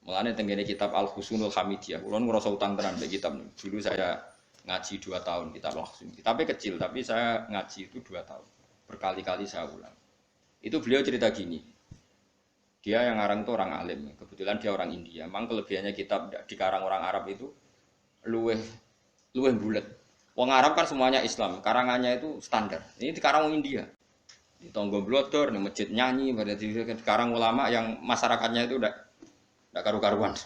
Mulane tenggene kitab Al-Husunul Hamidiyah, kula ngrasa utang tenan mbek kitab niku. Dulu saya ngaji 2 tahun kitab langsung. Kitabnya kecil tapi saya ngaji itu 2 tahun. Berkali-kali saya ulang. Itu beliau cerita gini. Dia yang ngarang itu orang alim, kebetulan dia orang India. Memang kelebihannya kitab dikarang orang Arab itu luweh bulet. Wong Arab kan semuanya Islam, karangannya itu standar. Ini dikarang orang India. Di tonggo blodor, di masjid nyanyi, berarti dikarang ulama yang masyarakatnya itu udah karu-karuan.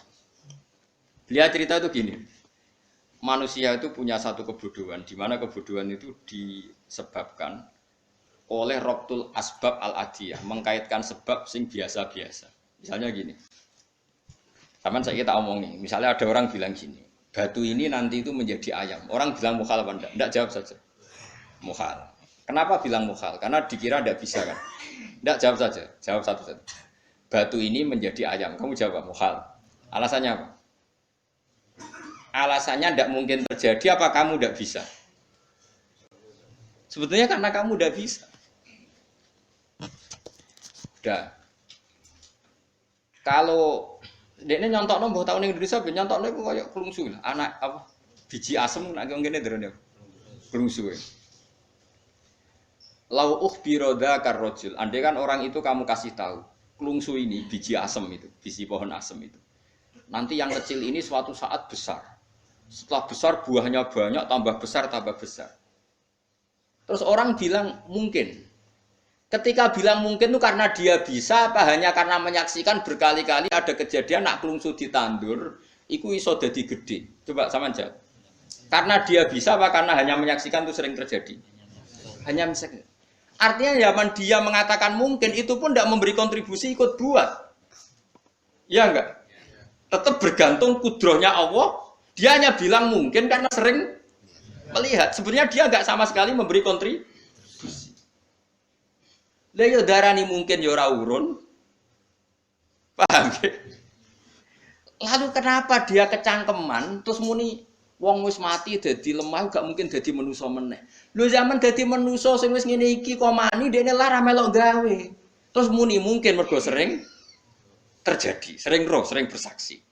Dia cerita itu gini, manusia itu punya satu kebodohan, di mana kebodohan itu disebabkan oleh robtul asbab al-adiyah, mengkaitkan sebab sing biasa-biasa. Misalnya gini, sama saya kita omong nih, misalnya ada orang bilang gini, batu ini nanti itu menjadi ayam. Orang bilang mukhal apa enggak? Enggak, jawab saja. Mukhal. Kenapa bilang mukhal? Karena dikira enggak bisa kan? Enggak, jawab saja. Jawab satu-satu. Batu ini menjadi ayam. Kamu jawab mukhal. Alasannya apa? Alasannya tidak mungkin terjadi. Apa kamu tidak bisa? Sebetulnya karena kamu tidak bisa. Udah. Kalau dia nyontok nombor tahun Indonesia, nyontok itu kayak kelungsu lah. Anak apa? Biji asem nak ngene derene. Kelungsu. Lau ukhbiroda karrojul. Andai kan orang itu kamu kasih tahu. Kelungsu ini biji asem itu, biji pohon asem itu. Nanti yang kecil ini suatu saat besar. Setelah besar buahnya banyak, tambah besar, tambah besar. Terus orang bilang mungkin. Ketika bilang mungkin itu karena dia bisa apa hanya karena menyaksikan berkali-kali ada kejadian nak kelungsu ditandur, iku iso dadi gede. Coba sama aja. Karena dia bisa apa karena hanya menyaksikan itu sering terjadi? Hanya menyaksikan. Artinya zaman dia mengatakan mungkin itu pun tidak memberi kontribusi ikut buat. Ya enggak? Tetap bergantung kudrohnya Allah. Dia hanya bilang mungkin karena sering melihat. Sebenarnya dia enggak sama sekali memberi kontribusi. Lah yo darani mungkin yo ora urun. Paham ya? Lalu kenapa dia kecangkeman terus muni wong wis mati dadi lemah gak mungkin dadi manusa meneh. Lho zaman dadi manusa sing wis ngene iki kok mani dekne lara melok gawe. Terus muni mungkin mergo sering terjadi, sering roh, sering bersaksi.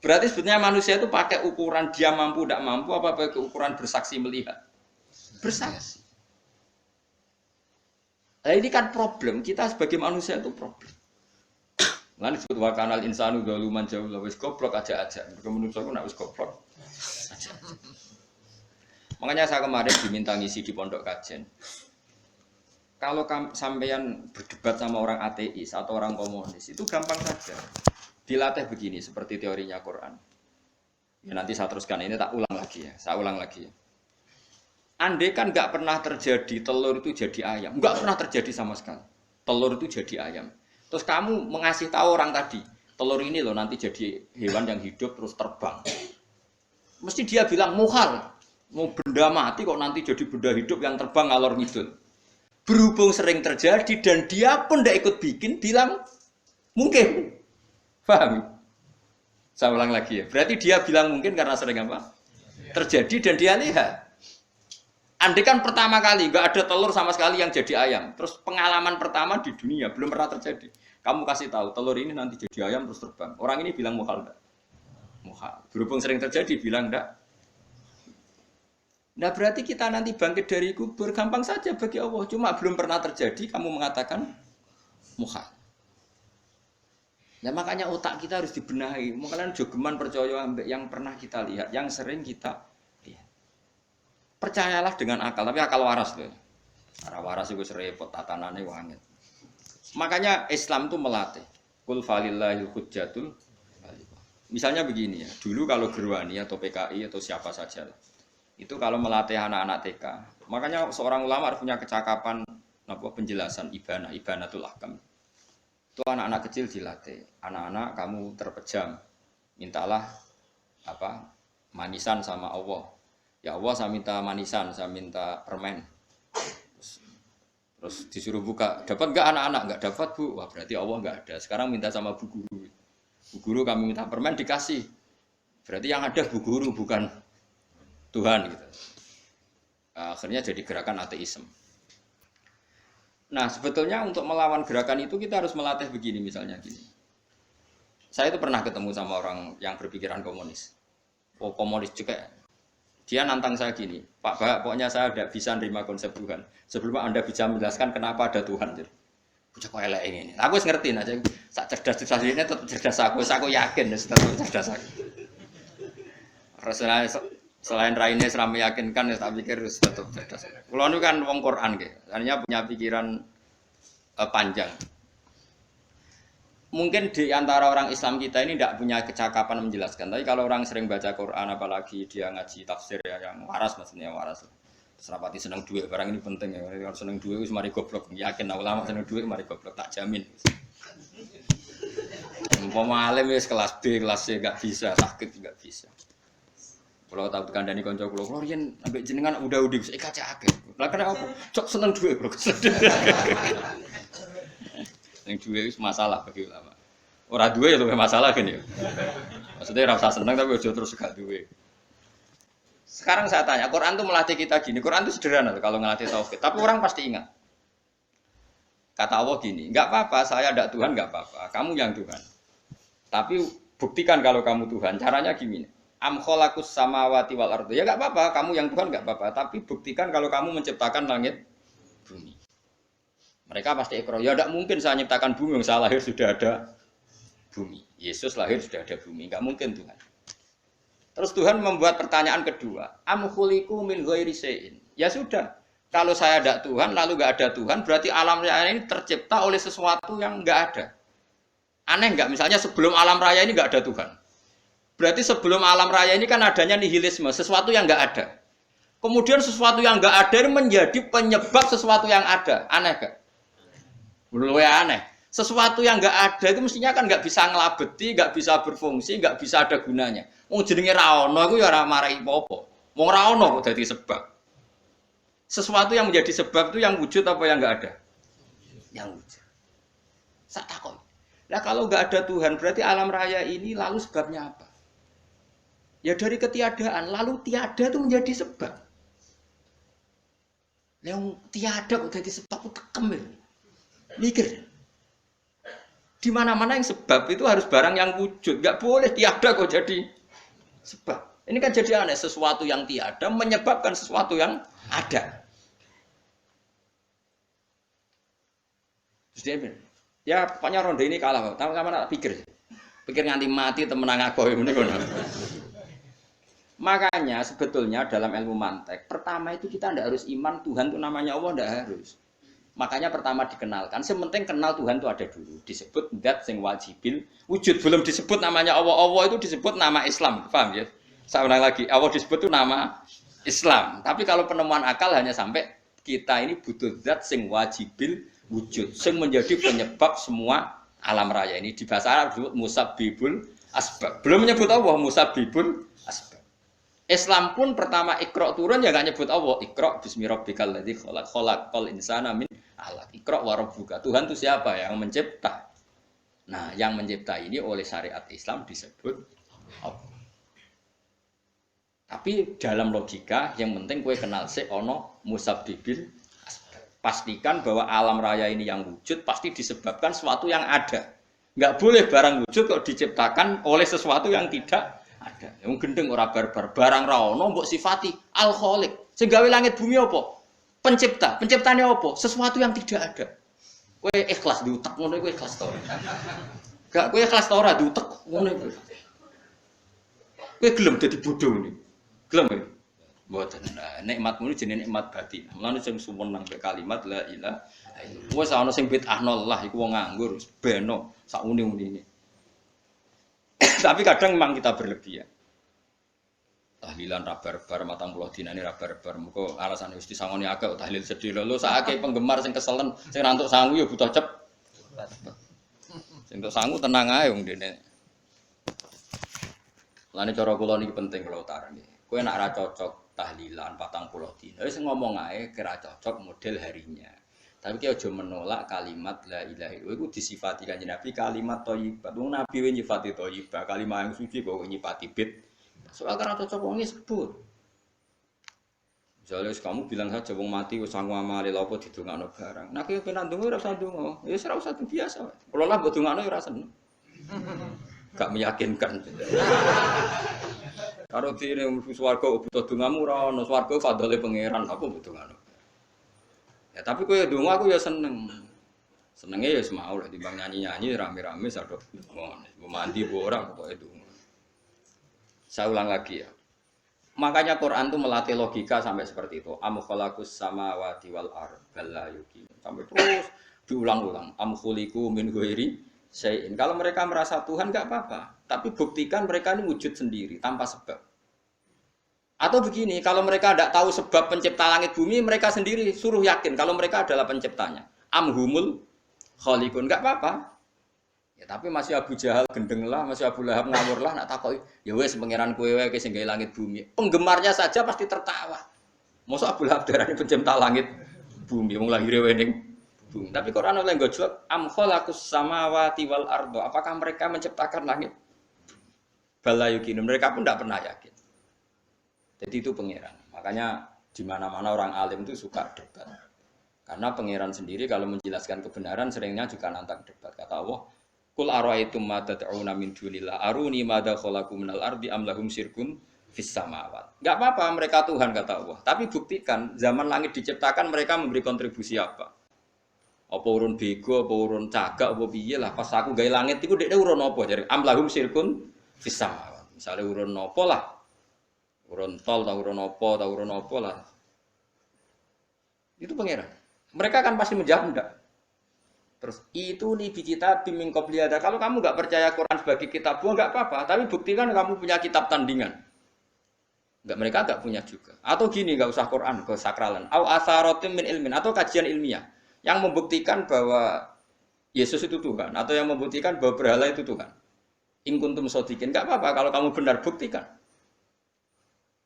Berarti sebetulnya manusia itu pakai ukuran dia mampu tidak mampu apa pakai ukuran bersaksi melihat? Bersaksi. Nah ini kan problem, kita sebagai manusia itu problem. Lan disebut wa kanal insanu zaluman jahula wis goblok aja-aja. Mergo manusia ku nek wis goblok aja. Makanya saya kemarin diminta ngisi di pondok kajen. Kalau sampean berdebat sama orang ateis atau orang komunis itu gampang saja. Dilatih begini seperti teorinya Quran. Ya nanti saya teruskan ini tak ulang lagi ya. Saya ulang lagi ya. Andai kan nggak pernah terjadi telur itu jadi ayam, nggak pernah terjadi sama sekali. Telur itu jadi ayam. Terus kamu mengasih tahu orang tadi, telur ini loh nanti jadi hewan yang hidup terus terbang. Mesti dia bilang muhal, mau benda mati kok nanti jadi benda hidup yang terbang ngalor ngidul. Berhubung sering terjadi dan dia pun tidak ikut bikin, bilang mungkin. Paham? Saya ulang lagi ya. Berarti dia bilang mungkin karena sering apa? Terjadi dan dia lihat. Andai kan pertama kali nggak ada telur sama sekali yang jadi ayam, terus pengalaman pertama di dunia belum pernah terjadi. Kamu kasih tahu telur ini nanti jadi ayam terus terbang. Orang ini bilang muhal enggak? Muhal. Berhubung sering terjadi bilang enggak. Nah berarti kita nanti bangkit dari kubur gampang saja bagi Allah. Cuma belum pernah terjadi kamu mengatakan muhal. Nah makanya otak kita harus dibenahi. Makanya jogeman percaya yang pernah kita lihat, yang sering kita percayalah dengan akal, tapi akal waras loh. Arah waras itu serempet tatanannya wangi. Makanya Islam itu melatih. Qul falillahil hujjatul. Misalnya begini ya, dulu kalau Gerwani atau PKI atau siapa saja, itu kalau melatih anak-anak TK, makanya seorang ulama harus punya kecakapan penjelasan ibanatul ahkam. Itu anak-anak kecil dilatih. Anak-anak kamu terpejam, mintalah manisan sama Allah. Ya Allah saya minta manisan, saya minta permen. Terus disuruh buka, dapat enggak anak-anak? Enggak dapat bu, wah berarti Allah enggak ada. Sekarang minta sama bu guru. Bu guru kami minta permen dikasih. Berarti yang ada bu guru bukan Tuhan gitu. Akhirnya jadi gerakan ateisme. Nah sebetulnya untuk melawan gerakan itu kita harus melatih begini misalnya gini. Saya itu pernah ketemu sama orang yang berpikiran komunis. Oh komunis juga. Dia nantang saya gini, Pak Bah, pokoknya saya tidak bisa nerima konsep Tuhan. Sebelum Anda bisa menjelaskan kenapa ada Tuhan. Bocah kok elek ini. Aku ngerti aja, sak cerdas ini tetap cerdas aku yakin tetap cerdas aku. Selain raine selama meyakinkan, saya pikir tetap cerdas. Kalau itu kan wong Quran hanya punya pikiran panjang. Mungkin di antara orang Islam kita ini tidak punya kecakapan menjelaskan. Tapi kalau orang sering baca Quran, apalagi dia ngaji tafsir ya, yang waras maksudnya waras. Serapati seneng duit, barang ini penting ya. Kalau seneng duit, mari goblok. Yakin ulama seneng duit, mari goblok. Tak jamin. Umpama alim ya kelas B, kelas C nggak bisa, sakit nggak bisa. Kalau tahu kandani konco kulo yen ambek jenengan udah kaca akeh. Lah kenapa? Cok seneng duit, bro. Yang duwe itu masalah bagi ulama. Orang duwe itu masalah kan ya. Maksudnya rasa senang tapi udah terus gak duwe. Sekarang saya tanya, Quran itu melatih kita gini. Quran itu sederhana kalau ngelatih tauhid. Tapi orang pasti ingat. Kata Allah gini, nggak apa-apa, saya ada Tuhan nggak apa-apa. Kamu yang Tuhan. Tapi buktikan kalau kamu Tuhan. Caranya gini. Am khalaqus samawati wal ardi. Ya nggak apa-apa, kamu yang Tuhan nggak apa-apa. Tapi buktikan kalau kamu menciptakan langit, bumi. Mereka pasti ikrar, ya tidak mungkin saya nyiptakan bumi, yang saya lahir sudah ada bumi. Yesus lahir sudah ada bumi, nggak mungkin Tuhan. Terus Tuhan membuat pertanyaan kedua, am khuliqu min ghairi syai'in. Ya sudah, Kalau saya ada Tuhan, lalu nggak ada Tuhan, berarti alam raya ini tercipta oleh sesuatu yang nggak ada. Aneh nggak? Misalnya sebelum alam raya ini nggak ada Tuhan. Berarti sebelum alam raya ini kan adanya nihilisme, sesuatu yang nggak ada. Kemudian sesuatu yang nggak ada ini menjadi penyebab sesuatu yang ada. Aneh gak? Menurut saya aneh. Sesuatu yang nggak ada itu mestinya kan nggak bisa ngelabeti, nggak bisa berfungsi, nggak bisa ada gunanya. Mau jenenge raono, aku ya marai popo. Mau raono kok jadi sebab. Sesuatu yang menjadi sebab itu yang wujud apa yang nggak ada? Yang wujud. Sak takon. Nah kalau nggak ada Tuhan, berarti alam raya ini lalu sebabnya apa? Ya dari ketiadaan, lalu tiada itu menjadi sebab. Yang tiada kok jadi sebab itu kemil. Mikir. Di mana-mana yang sebab itu harus barang yang wujud, nggak boleh tiada kok jadi sebab. Ini kan jadi aneh, sesuatu yang tiada menyebabkan sesuatu yang ada. Terus dia bilang, ya pokoknya ronde ini kalah, tahu kamu nak pikir nganti mati temenang aku ini. Makanya sebetulnya dalam ilmu mantek, pertama itu kita tidak harus iman Tuhan itu namanya Allah, tidak harus. Makanya pertama dikenalkan, sementing kenal Tuhan itu ada dulu. Disebut dat sing wajibil wujud, belum disebut namanya Allah. Allah itu disebut nama Islam, paham ya? Saya ulang lagi, Allah disebut itu nama Islam. Tapi kalau penemuan akal hanya sampai kita ini butuh zat sing wajibil wujud, sing menjadi penyebab semua alam raya ini. Di bahasa Arab disebut musabbibul asbab. Belum menyebut Allah musabbibul asbab. Islam pun pertama Iqra turun ya enggak nyebut Allah. Iqra bismi rabbikal ladzi khalaq, khalaqal insana min 'alaq. Iqra wa rabbuka. Tuhan itu siapa? Yang mencipta. Nah, yang mencipta ini oleh syariat Islam disebut Allah. Tapi dalam logika yang penting kue kenal sik ono musabbibil asbab. Pastikan bahwa alam raya ini yang wujud pasti disebabkan sesuatu yang ada. Enggak boleh barang wujud kok diciptakan oleh sesuatu yang tidak ada. Yang gendeng ora barbar, barang ra ono mbok sifati al-khaliq. Sing gawe langit bumi apa? Pencipta. Penciptane apa? Sesuatu yang tidak ada. Kowe ikhlas diutek ngono kowe ikhlas ta ora? Gak kowe ikhlas ta ora diutek ngono kowe. Kowe gelem dadi bodho ngene. Gelem kowe? Mboten. Nah, nikmatmu jenenge nikmat batin. Mulane sing suwenang mek kalimat la ilaha illallah. Wes ana sing bid'ahnallah iku wong nganggur, beno sak uni-unine. Tapi kadang memang kita berlebihan. Tahlilan rabar-bar matang puluh dinane rabar-bar. Muga alasane wis disangoni akeh tahlil sedih lho sakake penggemar sing keselen, sing rantuk sangu ya butuh cep. Sing entuk sangu tenang ae wong dene. Lane cara kula niki penting kula utarani. Kowe nek ora cocok tahlilan 40 dina wis ngomong ae kira cocok model harinya. Tapi ki aja menolak kalimat la ilaha illallah iku disifati kanjeng Nabi kalimat thayyibah. Wong Nabi wis nyifati thayyibah, kalimat yang suci kok nyifati bid. Soal karena cocok wong sebut. Misalnya kamu bilang saja wong mati wis sangu amale lha apa didongakno barang. Nek kowe pengen ndonga ora usah ndonga. Ya ora usah biasa. Kula lah mbok dongakno ya ora seneng. Gak meyakinkan. Karo dene swarga butuh dongamu ora ono swarga fadhole pangeran apa mbok dongakno. Ya tapi kowe ndonga aku ya seneng. Senenge ya semau lah timbang nyanyi-nyanyi rame-rame sadok. Mbok mandi mbok ora pokoke ndonga. Saya ulang lagi ya. Makanya Quran itu melatih logika sampai seperti itu. Am khalaqus samawati wal ardh bal la yuqin. Sampai terus diulang-ulang. Am khuliqu min ghairi syai'in. Kalau mereka merasa Tuhan enggak apa-apa, tapi buktikan mereka ini wujud sendiri tanpa sebab. Atau begini, kalau mereka tidak tahu sebab pencipta langit bumi, mereka sendiri suruh yakin kalau mereka adalah penciptanya. Am humul khaliqun enggak apa-apa. Ya tapi masih Abu Jahal gendeng lah, masih Abu Lahab ngawur lah, nak takoki, ya wes pangeran kowe wae sing gawe langit bumi. Penggemarnya saja pasti tertawa. Mosok Abu Lahab darani pencipta langit bumi, wong lahir wening bumi. Tapi Quran oleh gojlok am khalaqus samawati wal ardo. Apakah mereka menciptakan langit? Bala yuqin. Mereka pun tidak pernah yakin. Jadi itu pangeran. Makanya di mana-mana orang alim itu suka debat. Karena pangeran sendiri kalau menjelaskan kebenaran seringnya juga nantang debat. Kata Allah, Qul ara'aytum ma tad'una min dunillah aruni madza khalaqu minal ardi am lahum syirkun fis samawat. Enggak apa-apa mereka Tuhan kata Allah, tapi buktikan zaman langit diciptakan mereka memberi kontribusi apa? Apa urun bego, apa urun cagak, apa piye lah pas aku gawe langit iku dekne urun apa jare am lahum syirkun fis samawat. Misale urun apa lah? Urun tol ta urun apa lah. Itu pangeran. Mereka kan pasti menjawab enggak. Terus itu nih kita bimbing qobliyada. Kalau kamu nggak percaya Quran sebagai kitab buah nggak apa-apa, tapi buktikan kamu punya kitab tandingan. Enggak, mereka nggak punya juga. Atau gini, nggak usah Quran, ke sakralan. Au asarotim min ilmin, atau kajian ilmiah yang membuktikan bahwa Yesus itu Tuhan, atau yang membuktikan bahwa berhala itu Tuhan. In kuntum shodiqin, nggak apa-apa kalau kamu benar, buktikan.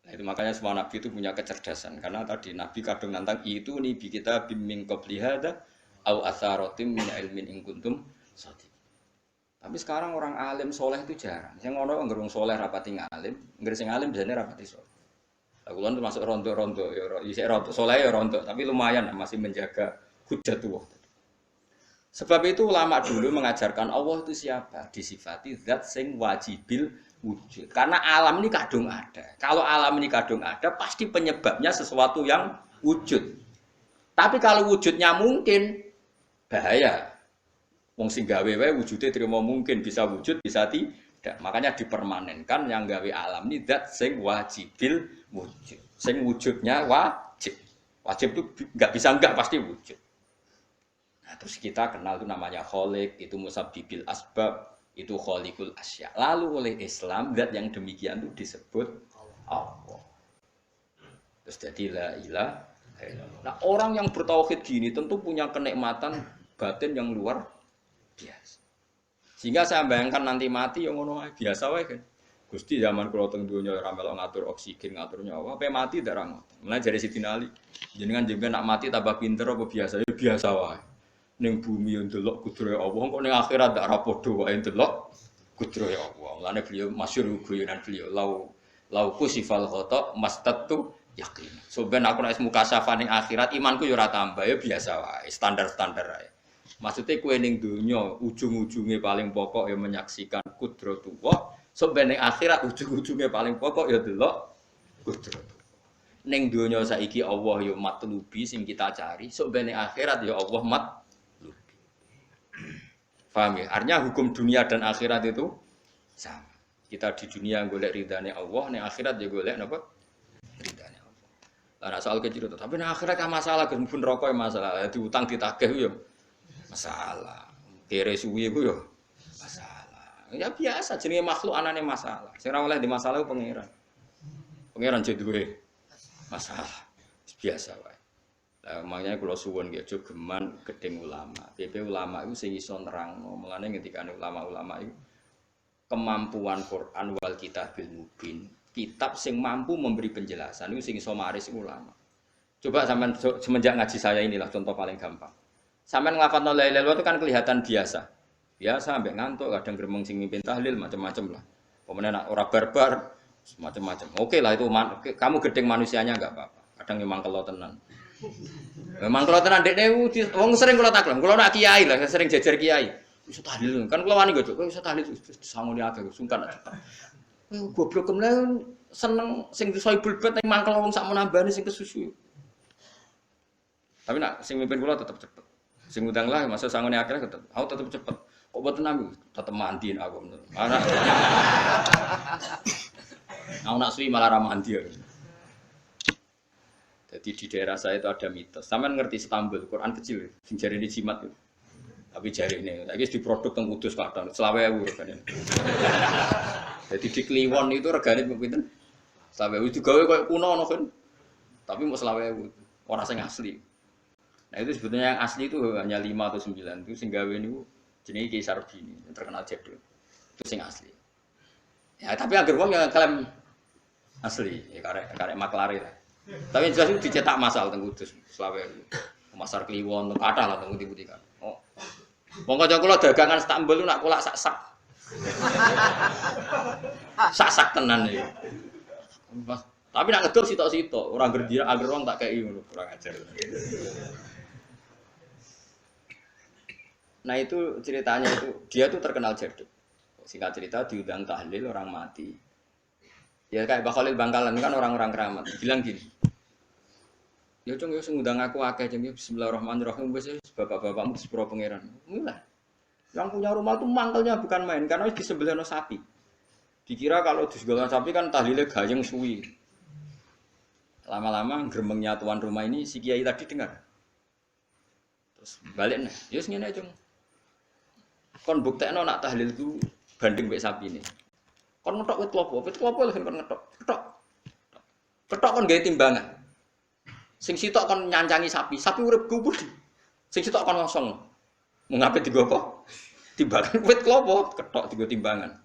Nah, itu makanya semua nabi itu punya kecerdasan, karena tadi nabi kadang nantang itu nih kita bimbing qobliyada au asarotim min ilmin in kuntum shodiqin. Tapi sekarang orang alim soleh itu jarang. Yang ngono ngerung soleh rapati ngalim, nggak sing alim biasanya rapati soleh. Aku kan termasuk rondo-rondo, ya rondo soleh ya rondo, tapi lumayan masih menjaga hujjatullah. Sebab itu ulama dulu mengajarkan Allah itu siapa? Disifati zat sing wajibil wujud. Karena alam ini kadung ada. Kalau alam ini kadung ada, pasti penyebabnya sesuatu yang wujud. Tapi kalau wujudnya mungkin, bahaya. Wong sing gawe wae wujude trimo mungkin bisa wujud bisa tidak. Makanya dipermanenkan yang gawe alam ini zat sing wajibil wujud. Sing wujudnya wajib. Wajib itu enggak bisa enggak pasti wujud. Nah, terus kita kenal itu namanya khaliq, itu musabbibil asbab, itu khaliqul asya. Lalu oleh Islam zat yang demikian itu disebut Allah. Terus jadi la ilaha illallah. Nah, orang yang bertauhid gini tentu punya kenikmatan batin yang luar biasa. Sehingga saya bayangkan nanti mati yang ngono biasa wae kan. Gusti zaman kula teng donya ora melok ngatur oksigen, ngatur nyawa, pe mati ndak ra ngoten. Mulane jare Sidin Ali, jenengan nak mati tambah pinter apa biasa? Ya biasa wae. Ning bumi yo ndelok kudrohe Allah, kok ning akhirat ndak ra padha wae ndelok kudrohe Allah. Mulane beliau masyhur guyonan beliau lau kusifal khata mastatu yakin. So ben aku nek mukasafah ning akhirat imanku yo ora tambah ya biasa wae, standar-standar ae. Maksudnya kue ning dunya ujung-ujungnya paling pokok ya menyaksikan kudratullah. Sampai ning akhirat ujung-ujungnya paling pokok ya delok kudratullah. Ning dunya saiki Allah ya matlubi sing kita cari, sampai ning akhirat ya Allah matlubi. Paham ya? Artinya hukum dunia dan akhirat itu sama. Kita di dunia golek ridane Allah, ning akhirat ya golek napa? Ridane Allah. Lah soal kecil itu, tapi ning akhirat kan masalah, pun rokok ya masalah, diutang ditagih ya masalah. Kere suwi iku yo masalah. Ya biasa jenenge makhluk anane masalah. Sing ora oleh di masalah ku pangeran. Pangeran duwe masalah. Biasa wae. Lah makanya kula suwun nggih aja geman gedeng ulama. PP ulama iku sing iso nerangno. Mulane ngendikane ulama-ulama iku kemampuan Quran wal kitabil mubin. Kitab sing mampu memberi penjelasan iku sing iso maris ulama. Coba sampean semenjak ngaji saya inilah contoh paling gampang. Sampai ngelafadzno la ilaha illallah itu kan kelihatan biasa. Biasa sampai ngantuk, kadang gremeng sing mimpin tahlil macam-macam lah. Pemenang ora barbar macam-macam. Oke lah itu kamu gedeng manusianya enggak apa-apa. Kadang memang kalau tenan. Memang kalau tenan dekne wong sering kula taklam, kula nak kiai lah, sering jejer kiai. Iso tahlil kan kula wani kok iso tahlil sangone akeh sungkan. Goblok kemen seneng sing soibul bet ning mangkel wong sak menambani sing kesusu. Tapi nak sing mimpin kula tetep cepet. Sing ngundang lah masa sangone akeh tetep. Aku tetep cepet. Kok boten nami tetep mandiin aku. Ana. Aku nak suwi malah ra mandi. Jadi di daerah saya itu ada mitos. Sampeyan ngerti Istanbul, Quran kecil sing jarine jimat itu. Tapi jarine saiki diproduk teng Kudus kadang 20.000 regane. Jadi di Kliwon itu regane pinten? 20.000 digawe koyo kuno ngono kan. Tapi mau 20.000. Ora sing asli. Nah itu sebetulnya yang asli itu hanya 5 atau 9 itu sing gawe niku jenenge Ki Sarbini yang terkenal jadul. Itu sing asli. Ya tapi agar wong yang klaim asli, ya karek maklare lah. Tapi jelas itu dicetak masal teng Kudus selawe. Pasar Kliwon teng kathah lah teng pundi-pundi kan. Oh. Wong kanca kula dagangan Istanbul itu nak kulak sak-sak. Sak-sak tenan iki. Tapi nak ngedol sitok-sitok, ora gerjira agar wong tak kei ngono, kurang ajar. Nah itu ceritanya itu dia tuh terkenal jadul. Singkat cerita diundang tahlil orang mati. Ya kayak Mbah Khalil Bangkalan kan orang-orang keramat. Bilang gini. Ya cung ya ngundang aku akeh jeng bismillahirrahmanirrahim wis bapak-bapakmu sepuro pangeran. Mulai. Yang punya rumah tuh mangkelnya bukan main karena wis disembelihno sapi. Dikira kalau disembelihno sapi kan tahlile gayeng suwi. Lama-lama gremengnya tuan rumah ini si kiai tadi dengar. Terus balik nih, ya ngene aja. Kon buktekno nak tahlil ku banding mek sapi ini. Kon ngetok wit klopo lho kon ngetok. Ketok kon gawe timbangan. Sing sitok kon nyancangi sapi urip kubur. Sing sitok kon ngosong. Mau ngapain digo apa? Timbangan wit klopo, ketok digo timbangan.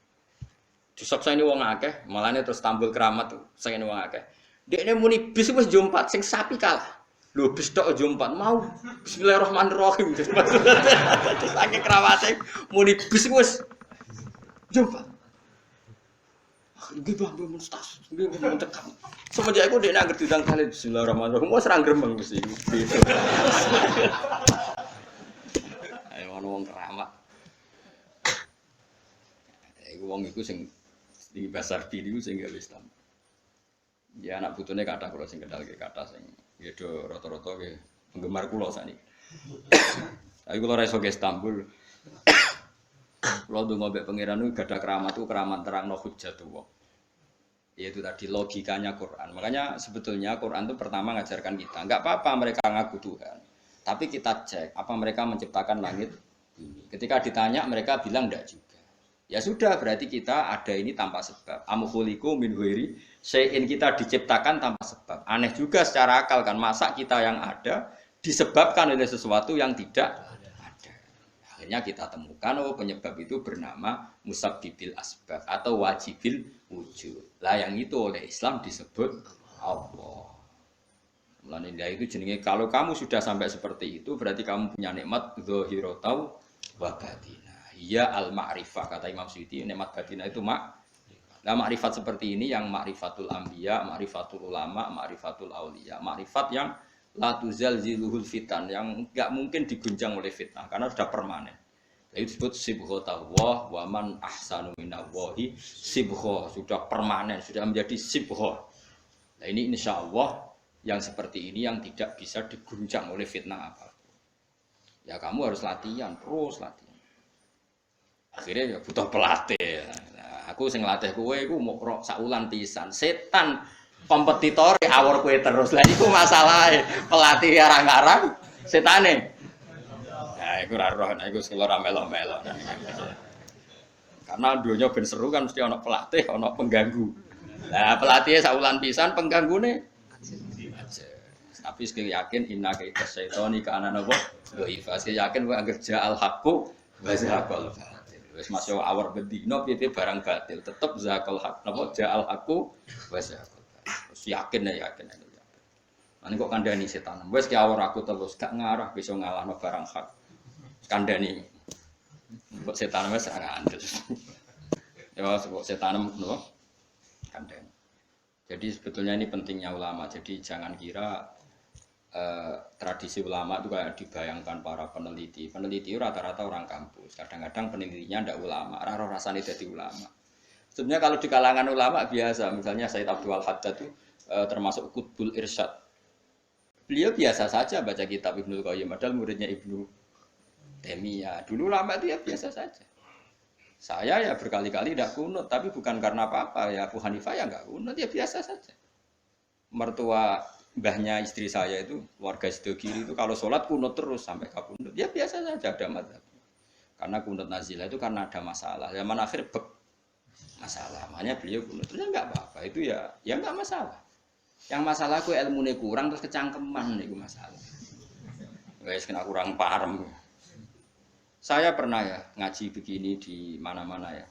Disaksa ini wong akeh, malane terus tampil keramat tuh, sing wong akeh. Dekne muni bis wis jompat, sing sapi kalah. Lho bis tok jompat mau. Bismillahirrahmanirrahim. Saking keramate muni bis wis jompat. Nggih Bang, mun stas. Nggih mun tekan. Semenjak iku dekne anggere diundang kali bismillahirrahmanirrahim, wis ra gremeng mesti. Ayo ana wong keramat. Iku wong iku sing di pasar biru sing gawe Islam. Ya anak putune kathah kula sing kendal ke kathah sing ya do rata-rata ke penggemar kula sakniki. Tapi kula ra iso ke Istanbul. Kula ndonga mbek pangeran niku gadah keramat itu keramat terangno hujjatullah. Yaitu tadi logikanya Quran. Makanya sebetulnya Quran itu pertama ngajarkan kita, enggak apa-apa mereka ngaku Tuhan. Tapi kita cek apa mereka menciptakan langit bumi. Ketika ditanya mereka bilang enggak juga. Ya sudah, berarti kita ada ini tanpa sebab. Amkhuliku min ghairi syai'in, kita diciptakan tanpa sebab. Aneh juga secara akal kan, masa kita yang ada disebabkan oleh sesuatu yang tidak ada. Akhirnya kita temukan penyebab itu bernama musabbibil asbab atau wajibil wujud. Lah yang itu oleh Islam disebut Allah. Mulane itu jenenge kalau kamu sudah sampai seperti itu berarti kamu punya nikmat zahiratan wa batinah. Ya al-ma'rifah, kata Imam Suyuti, nikmat batinah itu Nah ma'rifat seperti ini yang ma'rifatul anbiya, ma'rifatul ulama, ma'rifatul auliya. Ma'rifat yang la tuzal ziluhul fitan, yang enggak mungkin diguncang oleh fitnah karena sudah permanen. Itu disebut sibghatullah wa man ahsanu minallahi sibghah, sudah permanen, sudah menjadi sibghah. Nah ini insyaallah yang seperti ini yang tidak bisa diguncang oleh fitnah apa. Ya kamu harus latihan, terus latihan. Akhirnya ya butuh pelatih. Nah, aku sing latih kowe iku mau saulan pisan. Setan kompetitor awor kowe terus. Lah iku masalahe. Pelatih arang-arang setane. Nah, iku ora roh, iku sing ora melo-melo. Karena dunya ben seru kan mesti ana pelatih, ana pengganggu. Lah pelatihnya saulan pisan, penggangune tapi sekali yakin inna kaita syaitani ka ana napa? Dhaif. Sekali yakin kowe anggere ja'al haqqu wa zahaqal batil. Wis masuk awar bedino piye barang batil tetep zahaqal haqq napa ja'al haqqu wa zahaqal batil. Wis yakin. Lan kok kandhani setan. Wis ki awar aku terus gak ngarah bisa ngalahno barang hak. Kandhani. Kok setan wis ora ngandel. Ya kok setan napa? Kandhani. Jadi sebetulnya ini pentingnya ulama. Jadi jangan kira tradisi ulama itu kayak dibayangkan para peneliti. Peneliti rata-rata orang kampus. Kadang-kadang penelitinya tidak ulama. Raro rasanya jadi ulama. Sebenarnya kalau di kalangan ulama biasa. Misalnya Sayyid Abdul Haddad itu termasuk Qutbul Irsyad. Beliau biasa saja baca kitab Ibnul Qayyim. Padahal muridnya Ibnu Taimiyah. Dulu ulama itu ya biasa saja. Saya ya berkali-kali tidak kunut, tapi bukan karena apa-apa. Ya Abu Hanifah ya nggak kunut, ya biasa saja. Mertua mbahnya istri saya itu, warga Sido Kiri itu kalau sholat kunut terus sampai kabundut. Ya biasa saja ada mazhab. Karena kunut nazilah itu karena ada masalah. Zaman akhir masalah. Makanya beliau kunut. Terus ya nggak apa-apa. Itu ya nggak masalah. Yang masalah aku ilmunya kurang terus kecangkeman itu masalah. Guys kena kurang paham. Saya pernah ya ngaji begini di mana-mana ya.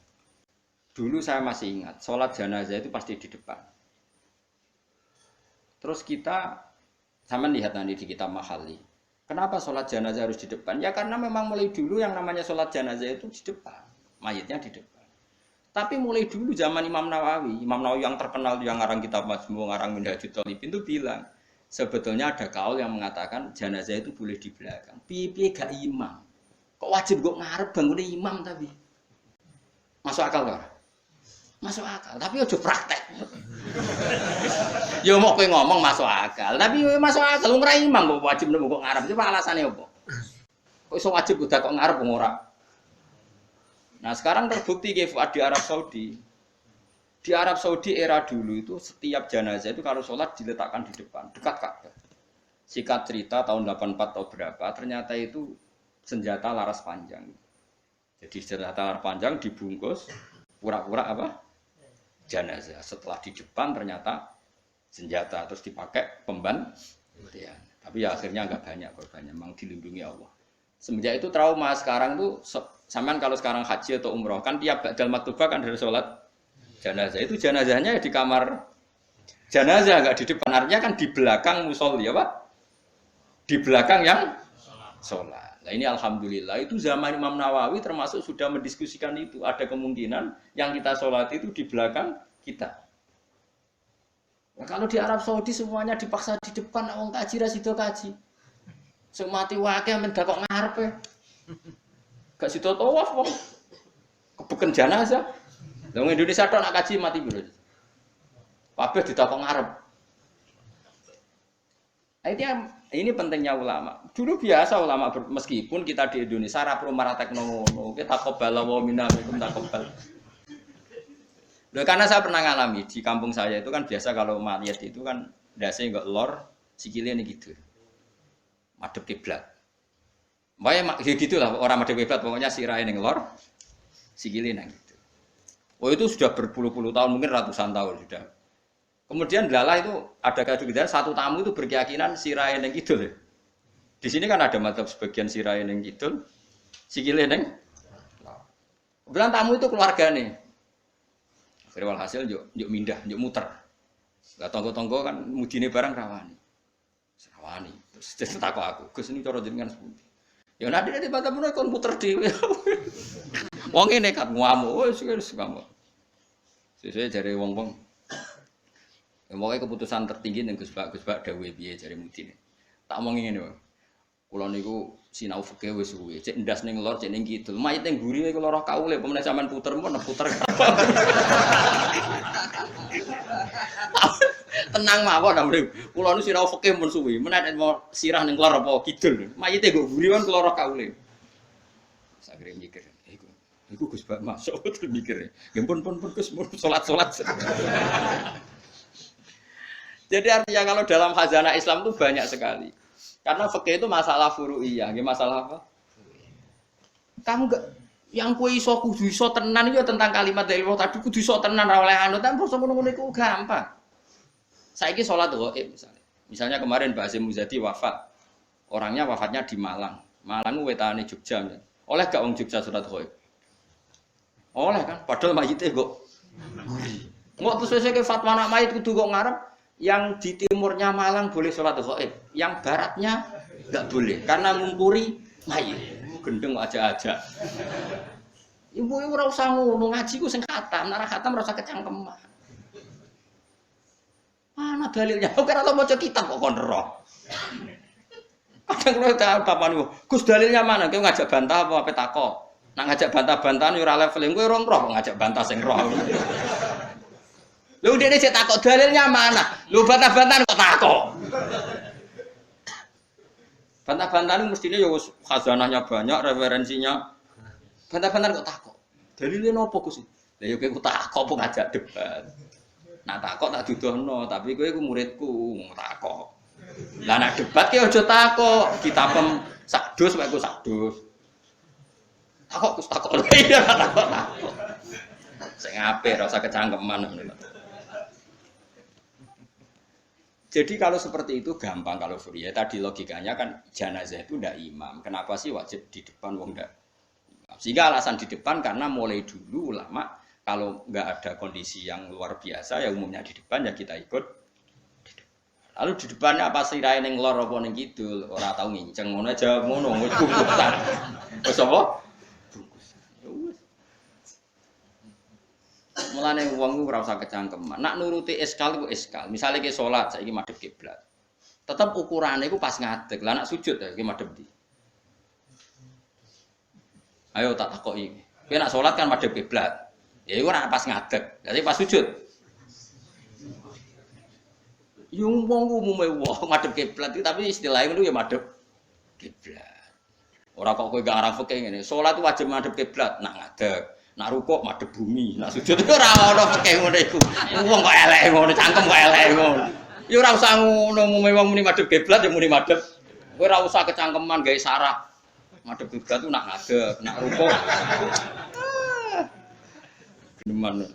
Dulu saya masih ingat, sholat jenazah itu pasti di depan. Terus kita, sama lihat nanti di kitab Mahali. Kenapa sholat jenazah harus di depan? Ya karena memang mulai dulu yang namanya sholat jenazah itu di depan. Mayitnya di depan. Tapi mulai dulu zaman Imam Nawawi yang terkenal, yang ngarang kitab Majmu', ngarang Minhajul Thalibin itu bilang, sebetulnya ada kaul yang mengatakan jenazah itu boleh di belakang. Pipi gak imam. Kok wajib kok ngarep bangunnya imam tapi masuk akal gak? Masuk akal, tapi aja praktek. Ya mau kowe ngomong masuk akal, tapi masuk akal ora imam kok wajib nemu kok ngarep. Coba alasannya apa? Kok iso wajib udah kok ngarep ora? Nah, sekarang terbukti ke Fuad di Arab Saudi. Di Arab Saudi era dulu itu setiap jenazah itu kalau sholat diletakkan di depan, dekat Ka'bah. Singkat cerita tahun 84 atau berapa, ternyata itu senjata laras panjang. Jadi senjata laras panjang dibungkus, pura-pura apa? Jenazah. Setelah di depan ternyata senjata, terus dipakai pembantian. Tapi ya akhirnya enggak banyak korbannya, memang dilindungi Allah. Semenjak itu trauma, sekarang tuh sampean kalau sekarang haji atau umroh kan tiap ba'dal maktubah kan dari sholat jenazah itu jenazahnya di kamar jenazah enggak di depan, artinya kan di belakang musolli ya Pak, di belakang yang sholat. Nah ini alhamdulillah itu zaman Imam Nawawi termasuk sudah mendiskusikan itu, ada kemungkinan yang kita sholat itu di belakang kita. Nah, kalau di Arab Saudi semuanya dipaksa di depan, orang kaji rasido kaji, semati wakil mendakok ngarepe, gak sido tawaf wong, kebeken jenazah. Wong Indonesia tok nak kaji mati biru. Kabeh ditakok ngarep. Ini pentingnya ulama. Dulu biasa ulama meskipun kita di Indonesia ra perlu maratek ngono, kita takobal wa minna minkum takobal. Loh, karena saya pernah ngalami di kampung saya itu kan biasa kalau mayat itu kan ndase enggak lor, sikile ini gitu. Madhep kiblat. Mbak ya gitulah orang madhep kiblat pokoknya sirahe ning lor, sikile nang gitu. Oh itu sudah berpuluh-puluh tahun, mungkin ratusan tahun sudah. Kemudian lala itu ada kejadian satu tamu itu berkeyakinan sirahe ning kidul. Di sini kan ada mazhab sebagian sirahe ning kidul, sikile ning. Kebetulan tamu itu keluargane. Akhirnya walhasil yuk mindah, yuk muter. Lah tonggo-tonggo kan mudine barang rawani. Rawani. Terus takok aku, Gus ini cara jenengan sepundi. Ya nanti batam menawa kon muter dhewe. Wong ini nekat ngamuk, wis ngamuk. Sesuai jare wong-wong. Ya pokoke keputusan tertinggi ning Gus Bak dawuhe piye jare mudine. Tak omongi ngene wae. Kula niku sinau fikih wis suwe, cek ndas ning lor, cek ning kidul. Mayit ning mburi iku lara kaule, pemene sampean puter mun puter. Tenang mawon amrih. Kula nu sinau fikih mun suwe, menawa mau sirah ning lor apa kidul. Mayite nggo mburi kan lara kaule. Sagere mikir. Iku Gus Bak masuk terus mikir. Ya pun Gus salat-salat. Jadi artinya kalau dalam khazanah Islam itu banyak sekali. Karena fikih itu masalah furu'iyah, nggih masalah apa? Kamu enggak yang kowe iso kudu iso tenan iki tentang kalimat dari Allah tadi kudu iso tenan ora oleh anu ta proso ngono-ngono iku gampang. Saiki salat ghaib misalnya. Misalnya kemarin Mbak Azim Muzadi wafat. Orangnya wafatnya di Malang. Malang wetane Jogja. Oleh gak wong Jogja salat ghaib? Oleh kan, padahal mayite kok mburi. Engko terus sesuk fatwa anak mayit kudu kok ngarep yang di timurnya Malang boleh sholat ghaib, yang baratnya enggak boleh karena ngumpuri mayit. Gendeng aja-aja. Ibu ora usah ngono, ngaji ku sing khatam, nek ora khatam ora usah kecangkeman. Mana dalilnya? Kok ora tau maca kitab kok kon roh. Kadang kula tak bapak niku, Gus dalilnya mana? Kowe ngajak bantah apa takok? Nak ngajak bantah-bantahan yo ora level kowe ora roh ngajak bantah sing roh. Lu dia cek takok dalilnya mana? Lu bantah-bantahan kok takok. Bantah-bantahan mestinya ya khazanahnya banyak, referensinya. Bantah-bantahan kok takok. Dalilnya nopo Gus? Lah yo kowe takok apa ngajak debat. Nak takok tak dudohno, tapi kowe iku muridku, takok. Lah nak debat ki aja takok, kitabem sakdus wae ku sakdus. Takok Gus takok. Iya takok. Sing apik ora usah kecangkeman ngono. Jadi kalau seperti itu gampang kalau furia. Tadi logikanya kan jenazah itu ndak imam. Kenapa sih wajib di depan wong ndak? Sehingga alasan di depan karena mulai dulu ulama kalau nggak ada kondisi yang luar biasa ya umumnya di depan ya kita ikut. Lalu di depannya apa sirahe ning lor apa ning kidul, ora tau nginceng ngono aja ngono wis bungkusan. Wis apa? Mulane wong ora usah kecangkeman. Nak nuruti eskal iku eskal. Misale ke salat saiki madhep kiblat. Tetep ukurane iku pas ngadeg. Lah nak sujud iki madhep ndi? Ayo tak takoki. Kowe nak salat kan madhep kiblat. Ya iku ora pas ngadeg. Jadi pas sujud. Yung wong umume wong madhep kiblat iki tapi istilahnya ngono ya madhep kiblat. Ora kok kowe gak arah fikih ngene. Salat wajib madhep kiblat nak ngadeg. Nak rukuk madhep bumi, nak sujud iku ora ono fikih ngono iku. Wong kok elek ngono, cangkem kok elek ngono. Ya ora usah ngono, umume wong muni madhep kiblat ya muni madhep. Kowe ora usah kecangkeman gawe saraf. Madhep kiblat ku nak ngadeg, nak rukuk. Geneman.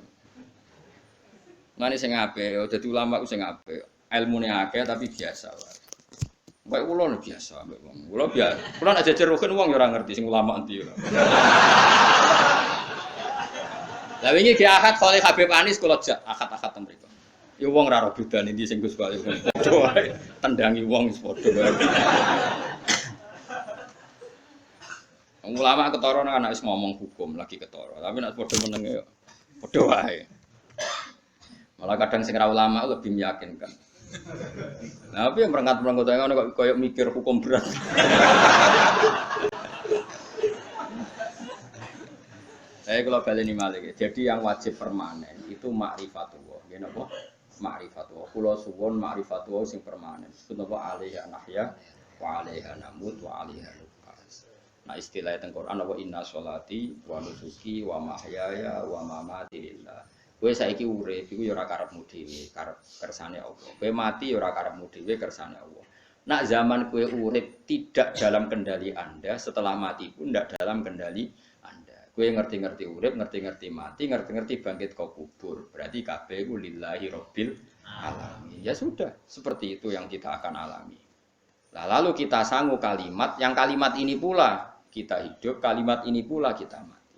Mane sing apik, dadi ulama ku sing apik. Ilmune akeh tapi biasa wae. Kayak kula biasa ambek wong. Kula biasa. Kula nek jejer rugen wong ya ora ngerti sing ulama endi ya. Lah wingi ge akad kali Habib Anis kula jak akad-akad ten mriku. Ya wong ora ro bedane ndi sing Gus Bali padha wae. Tendangi wong wis padha wae. Ulama ketara nek anak wis ngomong hukum lagi ketara, tapi nek padha menenge ya padha wae. Malah kadang sing ra ulama lebih meyakinkan. Nah, tapi yang merangkat-merangkat ngono kok koyo mikir hukum berat. Saya kalau baleni malih. Jadi yang wajib permanen itu ma'rifatullah. Nggih napa? Ma'rifatullah. Kula suwun ma'rifatullah sing permanen. Sunapa alaiha nahya wa alaiha namut wa alaiha nuqas. Nah istilah teng Quran apa inna sholati wa nusuki wa mahyaya wa mamati lillah. Kowe saiki urip iku ya ora karepmu dhewe, karep kersane Allah. Kowe mati ya ora karepmu dhewe, kersane Allah. Nak zaman kowe urip tidak dalam kendali Anda, setelah mati pun tidak dalam kendali Anda. Kowe ngerti-ngerti urip, ngerti-ngerti mati, ngerti-ngerti bangkit ke kubur. Berarti kabeh iku lillahi rabbil alamin. Ya sudah, seperti itu yang kita akan alami. Nah, lalu kita sanggup kalimat, yang kalimat ini pula kita hidup, kalimat ini pula kita mati.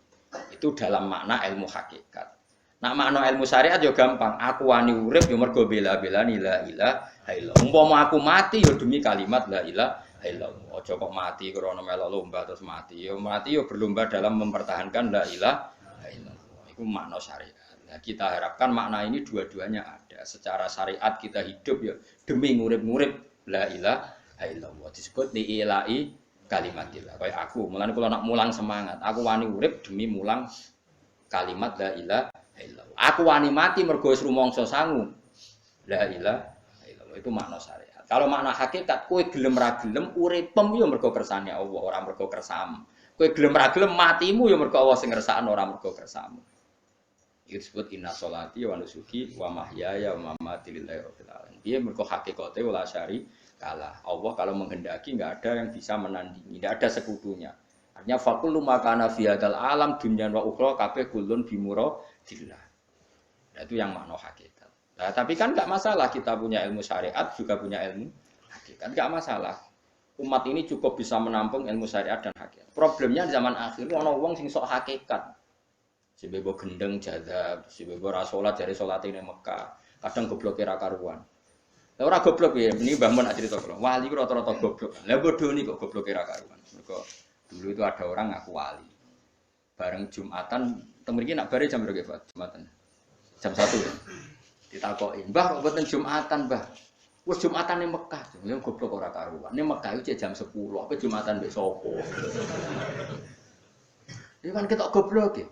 Itu dalam makna ilmu hakikat. Nah makna ilmu syariat yo gampang. Aku wani urip yo mergo bela-belani la ilaha illallah. Umpama aku mati yo demi kalimat la ilaha illallah. Aja kok mati krana melok lomba terus mati. Yo mati yo berlomba dalam mempertahankan la ilaha illallah. Iku makna syariat. Nah, kita harapkan makna ini dua-duanya ada. Secara syariat kita hidup yo demi ngurip-ngurip la ilaha illallah. Disebut li'ilai kalimatillah. Kayak aku, mulane kula nak mulang semangat. Aku wani urip demi mulang kalimat la ilaha illallah. Aku wani mati mergo wis rumangsa sangu. La ilaha illallah itu makna syariat. Kalau makna hakikat kowe gelem ra gelem uripem yo mergo kersane Allah, ora mergo kersamu. Kowe gelem ra gelem matimu yo mergo Allah sing ngersakno, ora mergo kersamu. Itu disebut inna sholati wa nusuki wa mahyaya wa mamati lillahi rabbil alamin. Dia mergo hakikate wala syari kalah. Allah kalau menghendaki enggak ada yang bisa menandingi, enggak ada sekutunya. Artinya faqul makana fi hadzal alam dunya wa ukhra kabeh kulun bimuradillah. Nah, itu yang makna hakikat. Nah, tapi kan enggak masalah kita punya ilmu syariat juga punya ilmu hakikat. Enggak masalah. Umat ini cukup bisa menampung ilmu syariat dan hakikat. Problemnya di zaman akhir ana wong sing sok hakikat. Si bebo gendeng jadab, si bebo ra salat jare salate ning Mekah. Kadang gobloke ra karuan. Lah ora goblok ya, ini Mbah Mun nak cerita kula. Wali ku rata-rata goblok. Lah bodho niku kok gobloke ra karuan. Mergo dulu itu ada orang ngaku wali. Bareng Jumatan, teng mriki nak bare jam berapa Pak? Jumatan. Jam 1 ya. Ditakoki, "Mbah kok mboten Jumatan, Mbah?" Wes Jumatan ning Mekah. Ya goblok ora karuan. Ning Mekah itu jam 10, apa Jumatan mbek sapa? Iki kan ketok goblok ya.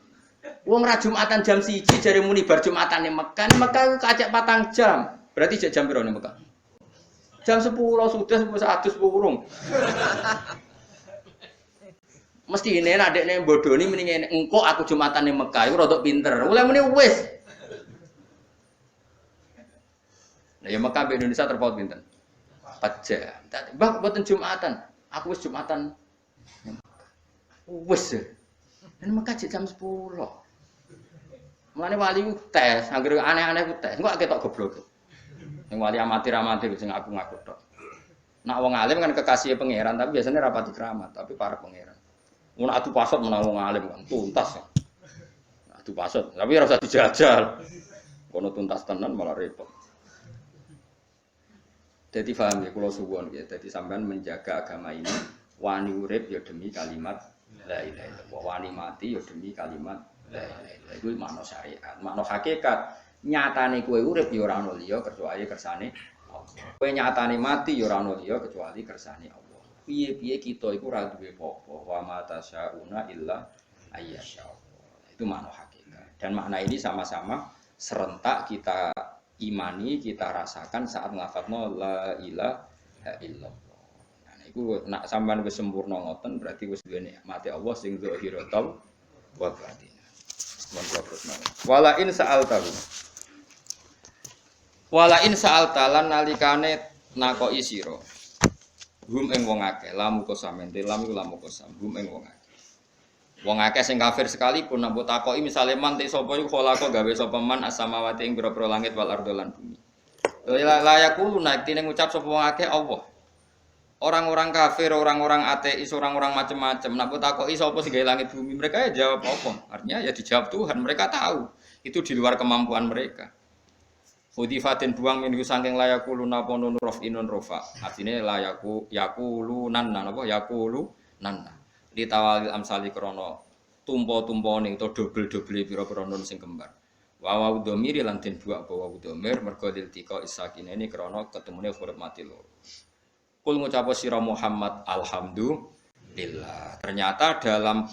Wong ra Jumatan jam 1 jare muni bar Jumatan ning Mekah. Ning Mekah ku kacek 4 jam. Berarti jam piro ning Mekah? Jam 10 sudah wis adus purung. Mesti ini adekne bodoni mending engko aku Jumatan ning Mekah iku rada pinter. Mulai muni wis. Lah ya Mekah be Indonesia terpaut pinten? 4 jam. Mbah mboten Jumatan. Aku wis Jumatan. Wis. Ning Mekah jam 10. Mulane wali ku tes, anggere aneh-aneh ku tes. Engko ketok goblok. Sing wali amatir-amatir sing ngaku-ngaku tok. Nak wong alim kan kekasih pangeran, tapi biasanya rapati keramat, tapi para pangeran. Mun adu pasot menang wong alim kan tuntas. Adu pasot, tapi ora usah dijajal. Kono tuntas tenan malah repot. Jadi paham ya kula suwun ya. Jadi sampean menjaga agama ini wani urip ya demi kalimat la ilaha illallah. Wani mati ya demi kalimat la ilaha illallah. Iku makna syariat, makna hakikat. Nyatane kowe urip ya ora ono liya kecuali kersane Allah. Kowe nyatane mati ya ora ono liya kecuali kersane Allah. Piye-piye kita iku ora duwe apa-apa. Wa ma tasyauna illa ayyasha Allah. Itu makna hakikat. Dan makna ini sama-sama serentak kita imani, kita rasakan saat nglafadzna la ilaha illallah. Nah iku nak sampean wis sempurna ngoten berarti wis duwe nikmate Allah sing zahiratul wa batin. Wala in sa'altahu. Wala in sa'altalan nalikane nakoki sira. Hum ing wong akeh, lamu kosam ente lamu kosam, hum ing wong akeh. Wong akeh sing kafir sekalipun nek mbok takoki misale man te sapa iku kholaqo gawe sapa man as-samawati ing pira-pira langit wal ardo lan bumi. Layakulu naik tine ngucap sapa wong akeh Allah. Orang-orang kafir, orang-orang ateis, orang-orang macam-macam. Nak takoki sapa sing gawe langit bumi, mereka ya jawab apa? Artinya ya dijawab Tuhan. Mereka tahu itu di luar kemampuan mereka. Hudifatin buang minhu saking layakulu napa nun rof inun rofa. Artinya layaku yakulu nanna napa yakulu nanna. Di tawalil amsali krana tumpo-tumpone utawa dobel-dobele pira-pira nun sing kembar. Wa wa dhamiri lan den buak bawa dhamir mergo diltika isakinene krana ketemune huruf mati loro. Kul ngucap sira Muhammad alhamdulillah. Ternyata dalam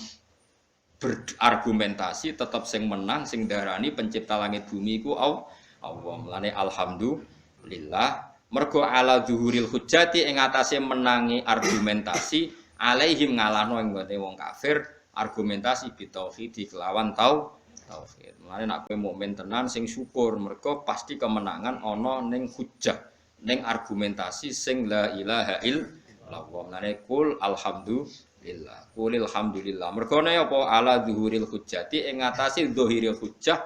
berargumentasi tetap sing menang sing darani pencipta langit bumi iku Allah. Mulane alhamdulillah mergo ala zuhuril hujjati ing atase menangi argumentasi alaihim ngalahno ing wong kafir argumentasi bitauhid kelawan tauhid. Mulane nek kowe mukmin tenan sing syukur mergo pasti kemenangan ana ning hujjah. Neng argumentasi sing la ilaha illallah. Nane kul alhamdulillah. Kulil alhamdulillah. Mergone apa ala zuhuril hujjati ing ngatasi zahiril hujjah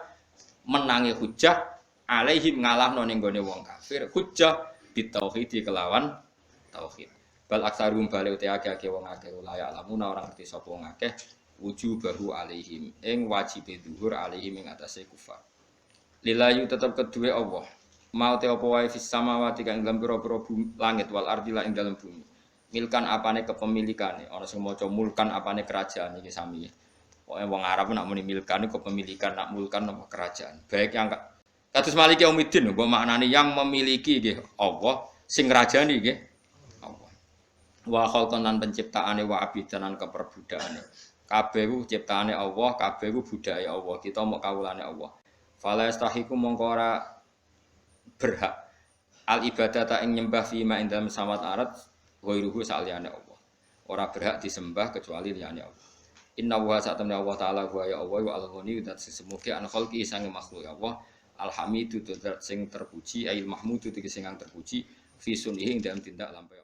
menangi hujjah alaihim ngalahno ning gone wong kafir hujjah bitauhid kelawan tauhid. Bal aksarum bale uti akeh wong akeh layak lamuna orang ngerti sapa wong akeh wujubahu alaihim ing wajibe zuhur alaihim ing atase kufar. Lillahi tetep kedue Allah. Mau te apa wae fis samawati kang dalam pira-pira langit wal ardi lan ing dalem bumi. Milkan apane kepemilikane, ana sing maca mulkan apane kerajaan iki sami. Pokoke wong Arab nak muni milkan kepemilikan, nak mulkan apa kerajaan. Baik yang kados Maliki Yaumiddin mbok maknane yang memiliki nggih Allah, sing ngrajani nggih Allah. Wa khalqan lan penciptaane wa abidanan keperbudakane. Kabeh ku ciptaane Allah, kabeh ku budaya Allah. Kita mok kawulane Allah. Fala yastahiku mongko ora berhak al ibadata ing nyembah fima ing dalam samawat arat ghairuhu saliyane Allah. Ora berhak disembah kecuali liyane Allah. Inna wa sa'tamna Allah taala wa ya Allah wa al-ghani dat sesemuge an khalqi sange makhluk Allah alhamidu dat sing terpuji ail mahmudu sing terpuji fi sunnihi dalam tindak lampah